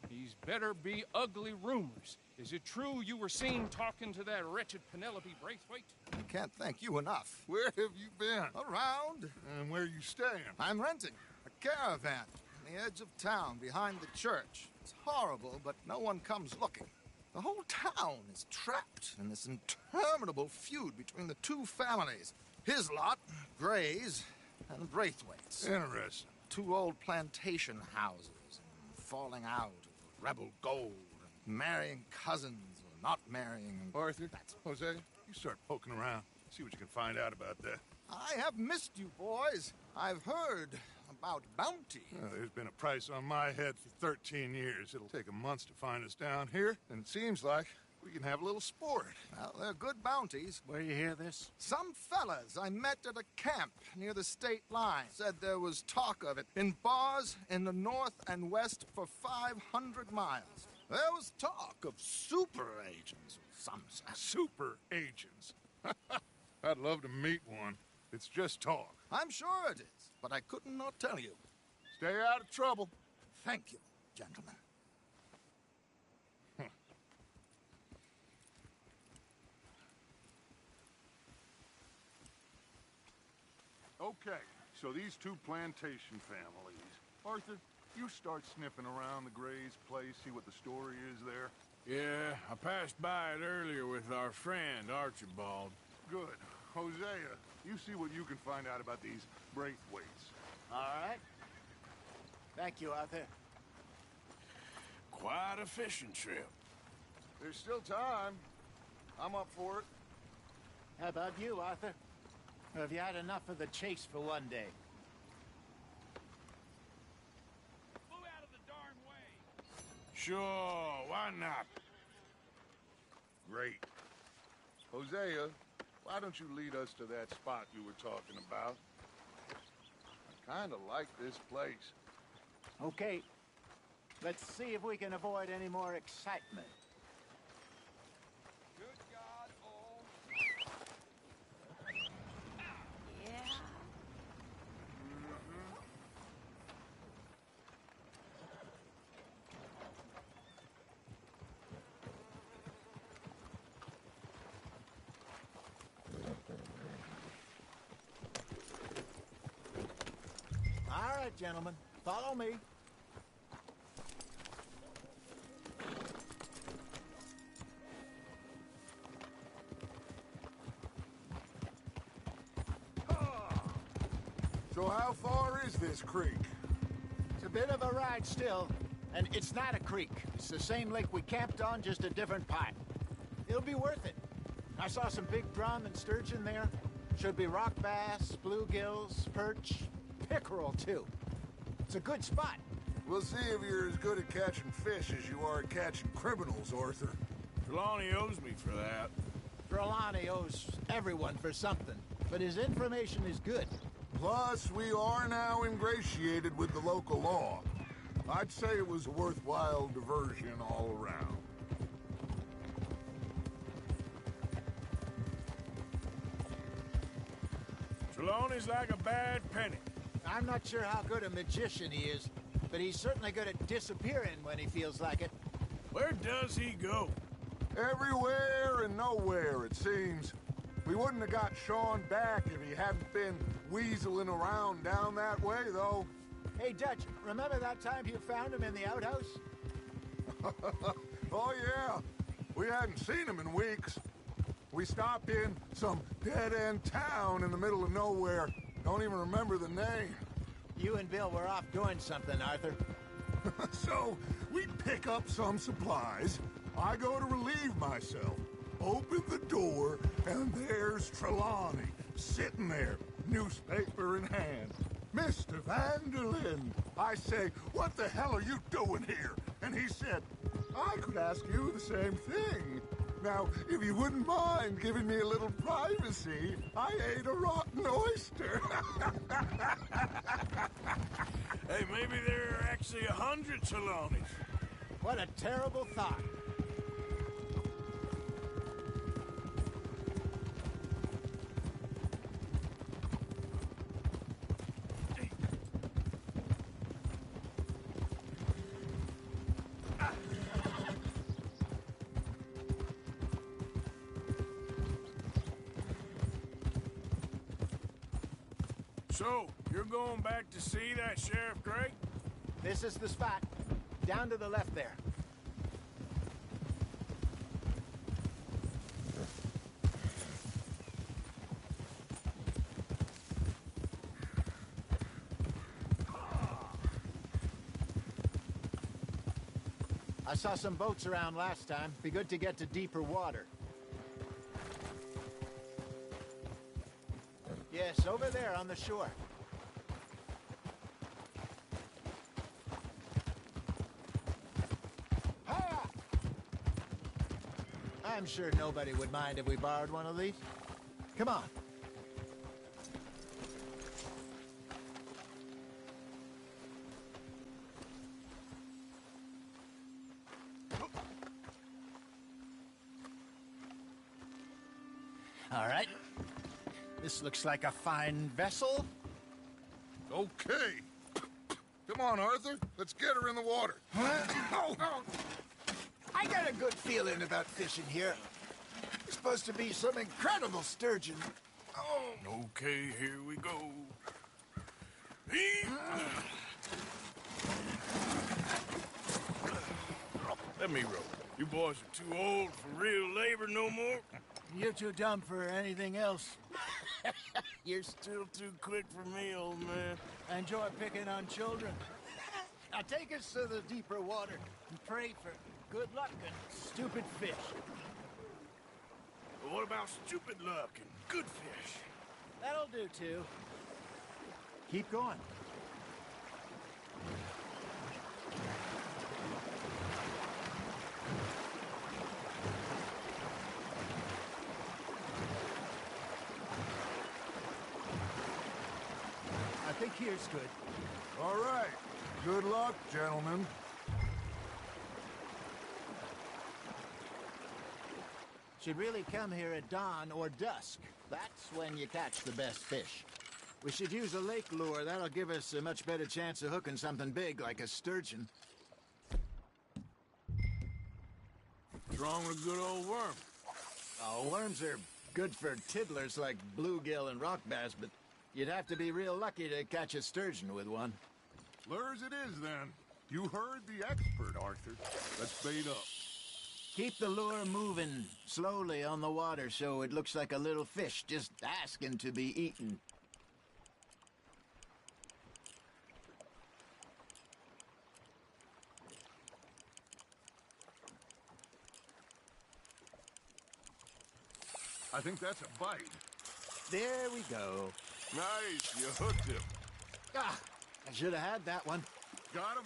these better be ugly rumors. Is it true you were seen talking to that wretched Penelope Braithwaite? I can't thank you enough. Where have you been? Around. And where are you staying? I'm renting a caravan on the edge of town behind the church. It's horrible, but no one comes looking. The whole town is trapped in this interminable feud between the two families. His lot, Gray's, and Braithwaite's. Interesting. Two old plantation houses, and falling out of rebel gold, and marrying cousins or not marrying. Arthur, Jose, you start poking around. See what you can find out about that. I have missed you, boys. I've heard about bounty. Well, there's been a price on my head for 13 years. It'll take a month to find us down here, and it seems like we can have a little sport. Well, they're good bounties. Where you hear this? Some fellas I met at a camp near the state line said there was talk of it in bars in the north and west for 500 miles. There was talk of super agents of some sort. Super agents? I'd love to meet one. It's just talk. I'm sure it is, but I couldn't not tell you. Stay out of trouble. Thank you, gentlemen. Okay, so these two plantation families. Arthur, you start sniffing around the Gray's place, see what the story is there. Yeah, I passed by it earlier with our friend, Archibald. Good. Hosea, you see what you can find out about these Braithwaites. All right. Thank you, Arthur. Quite a fishing trip. There's still time. I'm up for it. How about you, Arthur? Or have you had enough of the chase for one day? Move out of the darn way! Sure, why not? Great. Hosea, why don't you lead us to that spot you were talking about? I kind of like this place. Okay. Let's see if we can avoid any more excitement. Good God, all. Yeah. All right, gentlemen. Follow me. So how far is this creek? It's a bit of a ride still, and it's not a creek. It's the same lake we camped on, just a different part. It'll be worth it. I saw some big drum and sturgeon there. Should be rock bass, bluegills, perch, pickerel, too. It's a good spot. We'll see if you're as good at catching fish as you are at catching criminals, Arthur. Trelawney owes me for that. Trelawney owes everyone for something, but his information is good. Plus, we are now ingratiated with the local law. I'd say it was a worthwhile diversion all around. Trelawney's like a bad penny. I'm not sure how good a magician he is, but he's certainly good at disappearing when he feels like it. Where does he go? Everywhere and nowhere, it seems. We wouldn't have got Sean back if he hadn't been weaseling around down that way, though. Hey, Dutch, remember that time you found him in the outhouse? Oh, yeah. We hadn't seen him in weeks. We stopped in some dead-end town in the middle of nowhere. Don't even remember the name. You and Bill were off doing something, Arthur. So, we pick up some supplies. I go to relieve myself. Open the door, and there's Trelawney, sitting there, newspaper in hand. Mr. Vanderlyn. I say, what the hell are you doing here? And he said, I could ask you the same thing. Now, if you wouldn't mind giving me a little privacy, I ate a rotten oyster. Hey, maybe there are actually 100 Trelawneys. What a terrible thought. So, you're going back to see that Sheriff Gray? This is the spot. Down to the left there. I saw some boats around last time. Be good to get to deeper water. Yes, over there on the shore. Hiya! I'm sure nobody would mind if we borrowed one of these. Come on. All right. This looks like a fine vessel. Okay. Come on, Arthur. Let's get her in the water. I got a good feeling about fishing here. It's supposed to be some incredible sturgeon. Okay, here we go. Let me row. You boys are too old for real labor no more. You're too dumb for anything else. You're still too quick for me, old man. I enjoy picking on children. Now take us to the deeper water and pray for good luck and stupid fish. But what about stupid luck and good fish? That'll do, too. Keep going. I think here's good. All right. Good luck, gentlemen. Should really come here at dawn or dusk. That's when you catch the best fish. We should use a lake lure. That'll give us a much better chance of hooking something big like a sturgeon. What's wrong with a good old worm? Oh, worms are good for tiddlers like bluegill and rock bass, but you'd have to be real lucky to catch a sturgeon with one. Lures it is, then. You heard the expert, Arthur. Let's bait up. Keep the lure moving slowly on the water so it looks like a little fish just asking to be eaten. I think that's a bite. There we go. Nice, you hooked him. Ah, I should have had that one. Got him?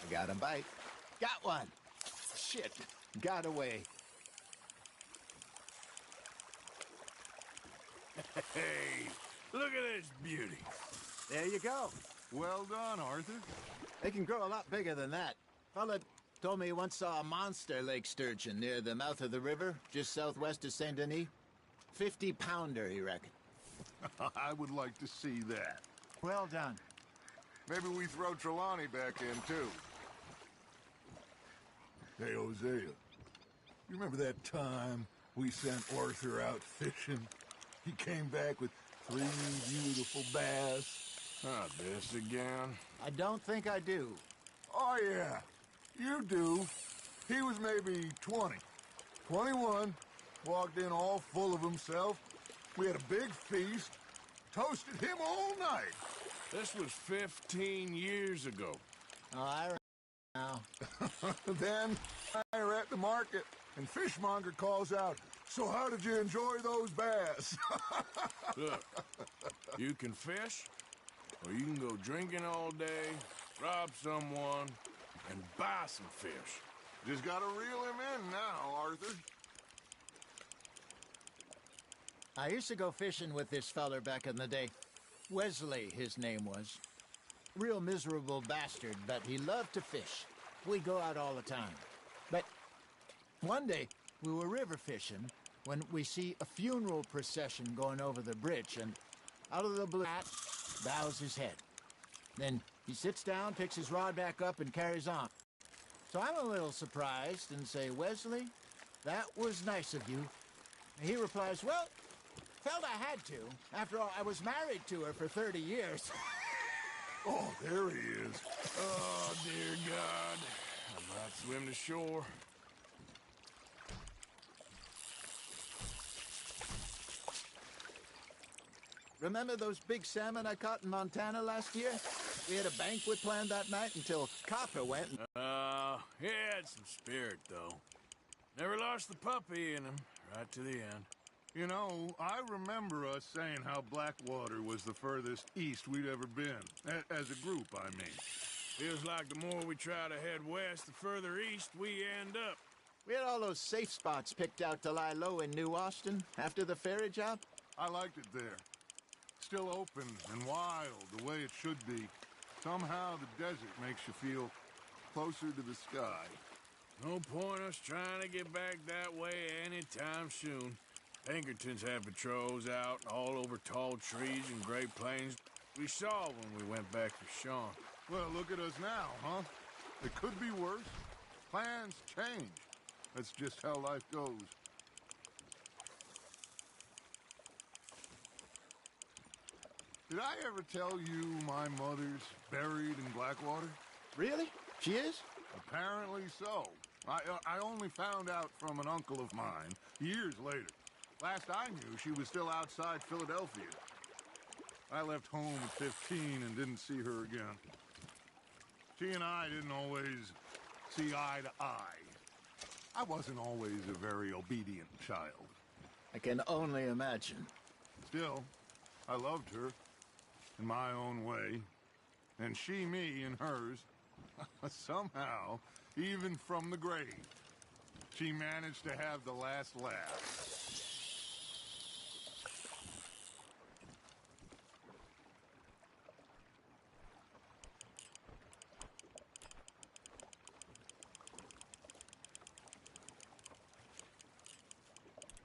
Got him bite. Got one. Shit. Got away. Hey, look at this beauty. There you go. Well done, Arthur. They can grow a lot bigger than that. Fella told me he once saw a monster lake sturgeon near the mouth of the river, just southwest of Saint Denis. 50-pounder, he reckoned. I would like to see that. Well done. Maybe we throw Trelawney back in, too. Hey, Hosea. You remember that time we sent Arthur out fishing? He came back with 3 beautiful bass. Ah, this again? I don't think I do. Oh, yeah. You do. He was maybe 20. 21. Walked in all full of himself. We had a big feast. Toasted him all night. This was 15 years ago. Oh, I remember now. Then we're at the market, and Fishmonger calls out, "So how did you enjoy those bass?" Look, you can fish, or you can go drinking all day, rob someone, and buy some fish. Just gotta reel him in now, Arthur. I used to go fishing with this feller back in the day. Wesley, his name was. Real miserable bastard, but he loved to fish. We'd go out all the time. But one day, we were river fishing when we see a funeral procession going over the bridge, and out of the blue, bows his head. Then he sits down, picks his rod back up, and carries on. So I'm a little surprised and say, "Wesley, that was nice of you." And he replies, "Well, felt I had to. After all, I was married to her for 30 years. Oh, there he is. Oh, dear God. I'm about to swim to shore. Remember those big salmon I caught in Montana last year? We had a banquet planned that night until Copper went and... He had some spirit, though. Never lost the puppy in him, right to the end. You know, I remember us saying how Blackwater was the furthest east we'd ever been. As a group, I mean. Feels like the more we try to head west, the further east we end up. We had all those safe spots picked out to lie low in New Austin after the ferry job. I liked it there. Still open and wild, the way it should be. Somehow the desert makes you feel closer to the sky. No point us trying to get back that way anytime soon. Pinkertons had patrols out all over tall trees and Great Plains. We saw when we went back for Sean. Well, look at us now, huh? It could be worse. Plans change. That's just how life goes. Did I ever tell you my mother's buried in Blackwater? Really? She is? Apparently so. I only found out from an uncle of mine years later. Last I knew, she was still outside Philadelphia. I left home at 15 and didn't see her again. She and I didn't always see eye to eye. I wasn't always a very obedient child. I can only imagine. Still, I loved her in my own way, and she me in hers. Somehow, even from the grave, she managed to have the last laugh.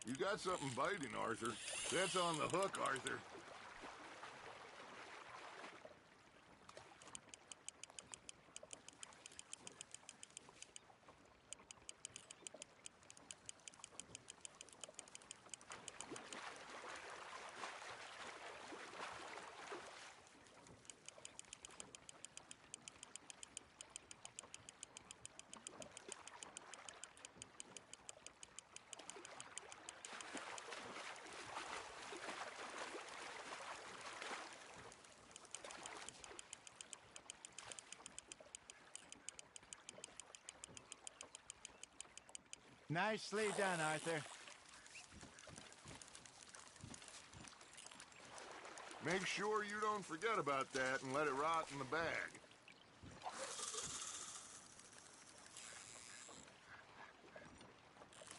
You got something biting, Arthur. That's on the hook, Arthur. Nicely done, Arthur. Make sure you don't forget about that and let it rot in the bag.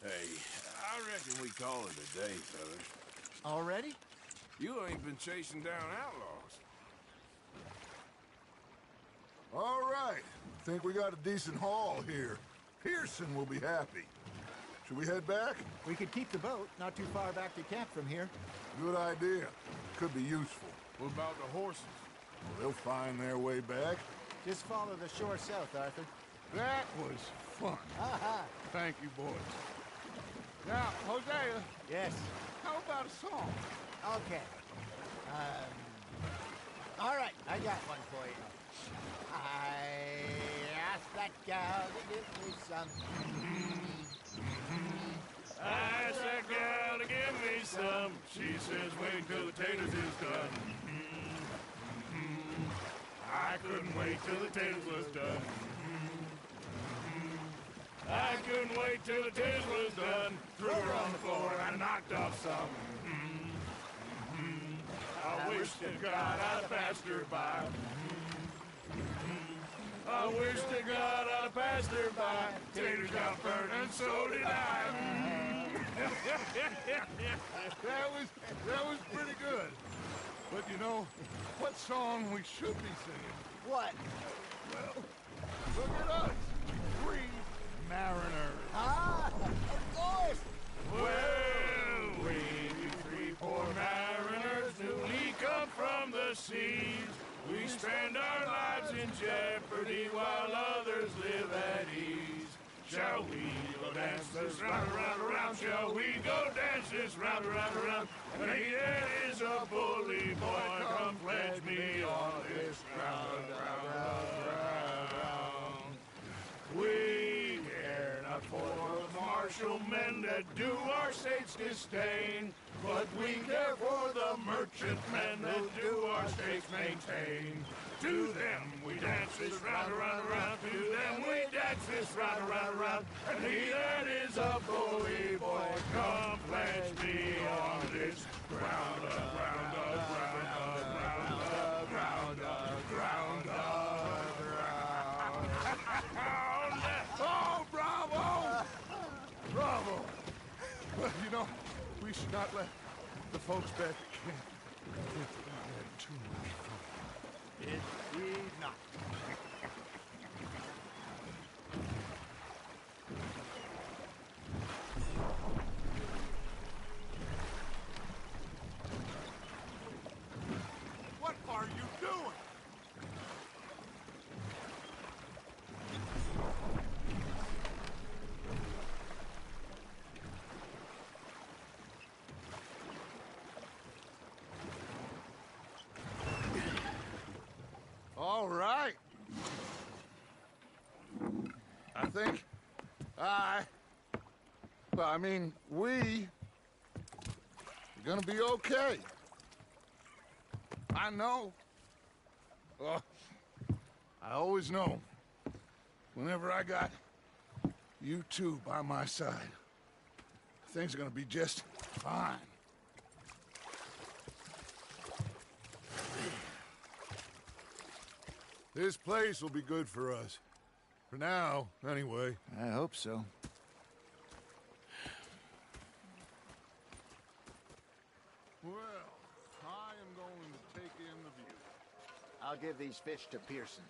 Hey, I reckon we call it a day, fellas. Already? You ain't been chasing down outlaws. All right. Think we got a decent haul here. Pearson will be happy. Should we head back? We could keep the boat, not too far back to camp from here. Good idea. Could be useful. What about the horses? Well, they'll find their way back. Just follow the shore south, Arthur. That was fun. Aha! Thank you, boys. Now, Hosea. Yes? How about a song? Okay. All right, I got one for you. I asked that gal to give me some. I asked that gal to give me some. She says, wait till the taters is done. I couldn't wait till the taters was done. I couldn't wait till the taters was done. Threw her on the floor and I knocked off some. I wish to God I'd passed her by. I wish to God I'd have passed her by. Taters got burned and so did I. That was pretty good. But you know, what song we should be singing? What? Well, look at us. 3 mariners. Ah, of course. Well, we 3 poor mariners newly come from the seas. We spend our lives in jeopardy while others live at ease. Shall we go dance this round, around, around? Shall we go dance this round, around, around? And he that is a bully boy, come pledge me on this ground, round. We care not for the martial men that do our state's disdain, but we care for the merchant men that do our states maintain. To them we dance this round, around, around. To them we dance this round, around, around. And he that is a bully boy, come pledge me on this ground up, ground up, ground up, ground up, ground up, ground up, ground up. we should not let the folks back at camp get too much fun. Did we not? What are you doing? All right. I think we are gonna be okay. I know. I always know. Whenever I got you two by my side, things are gonna be just fine. This place will be good for us. For now, anyway. I hope so. Well, I am going to take in the view. I'll give these fish to Pearson.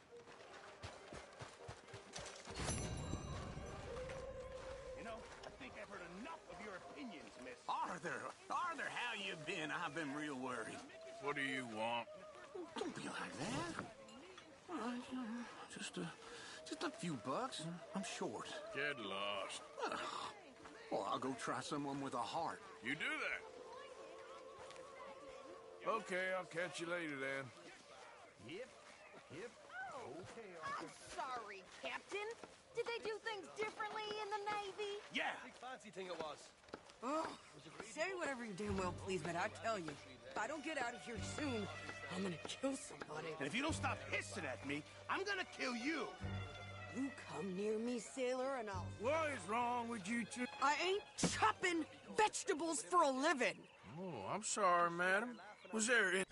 You know, I think I've heard enough of your opinions, miss. Arthur, how you been? I've been real worried. What do you want? Don't be like that. All right, just a few bucks. I'm short. Get lost. Well, I'll go try someone with a heart. You do that. Okay, I'll catch you later then. Yep. Okay, I'm sorry, Captain. Did they do things differently in the Navy? Yeah. Big fancy thing it was. Oh, say whatever you damn well please, but I tell you, if I don't get out of here soon, I'm gonna kill somebody. And if you don't stop hissing at me, I'm gonna kill you. You come near me, sailor, and I'll... What is wrong with you two? I ain't chopping vegetables for a living. Oh, I'm sorry, madam. Was there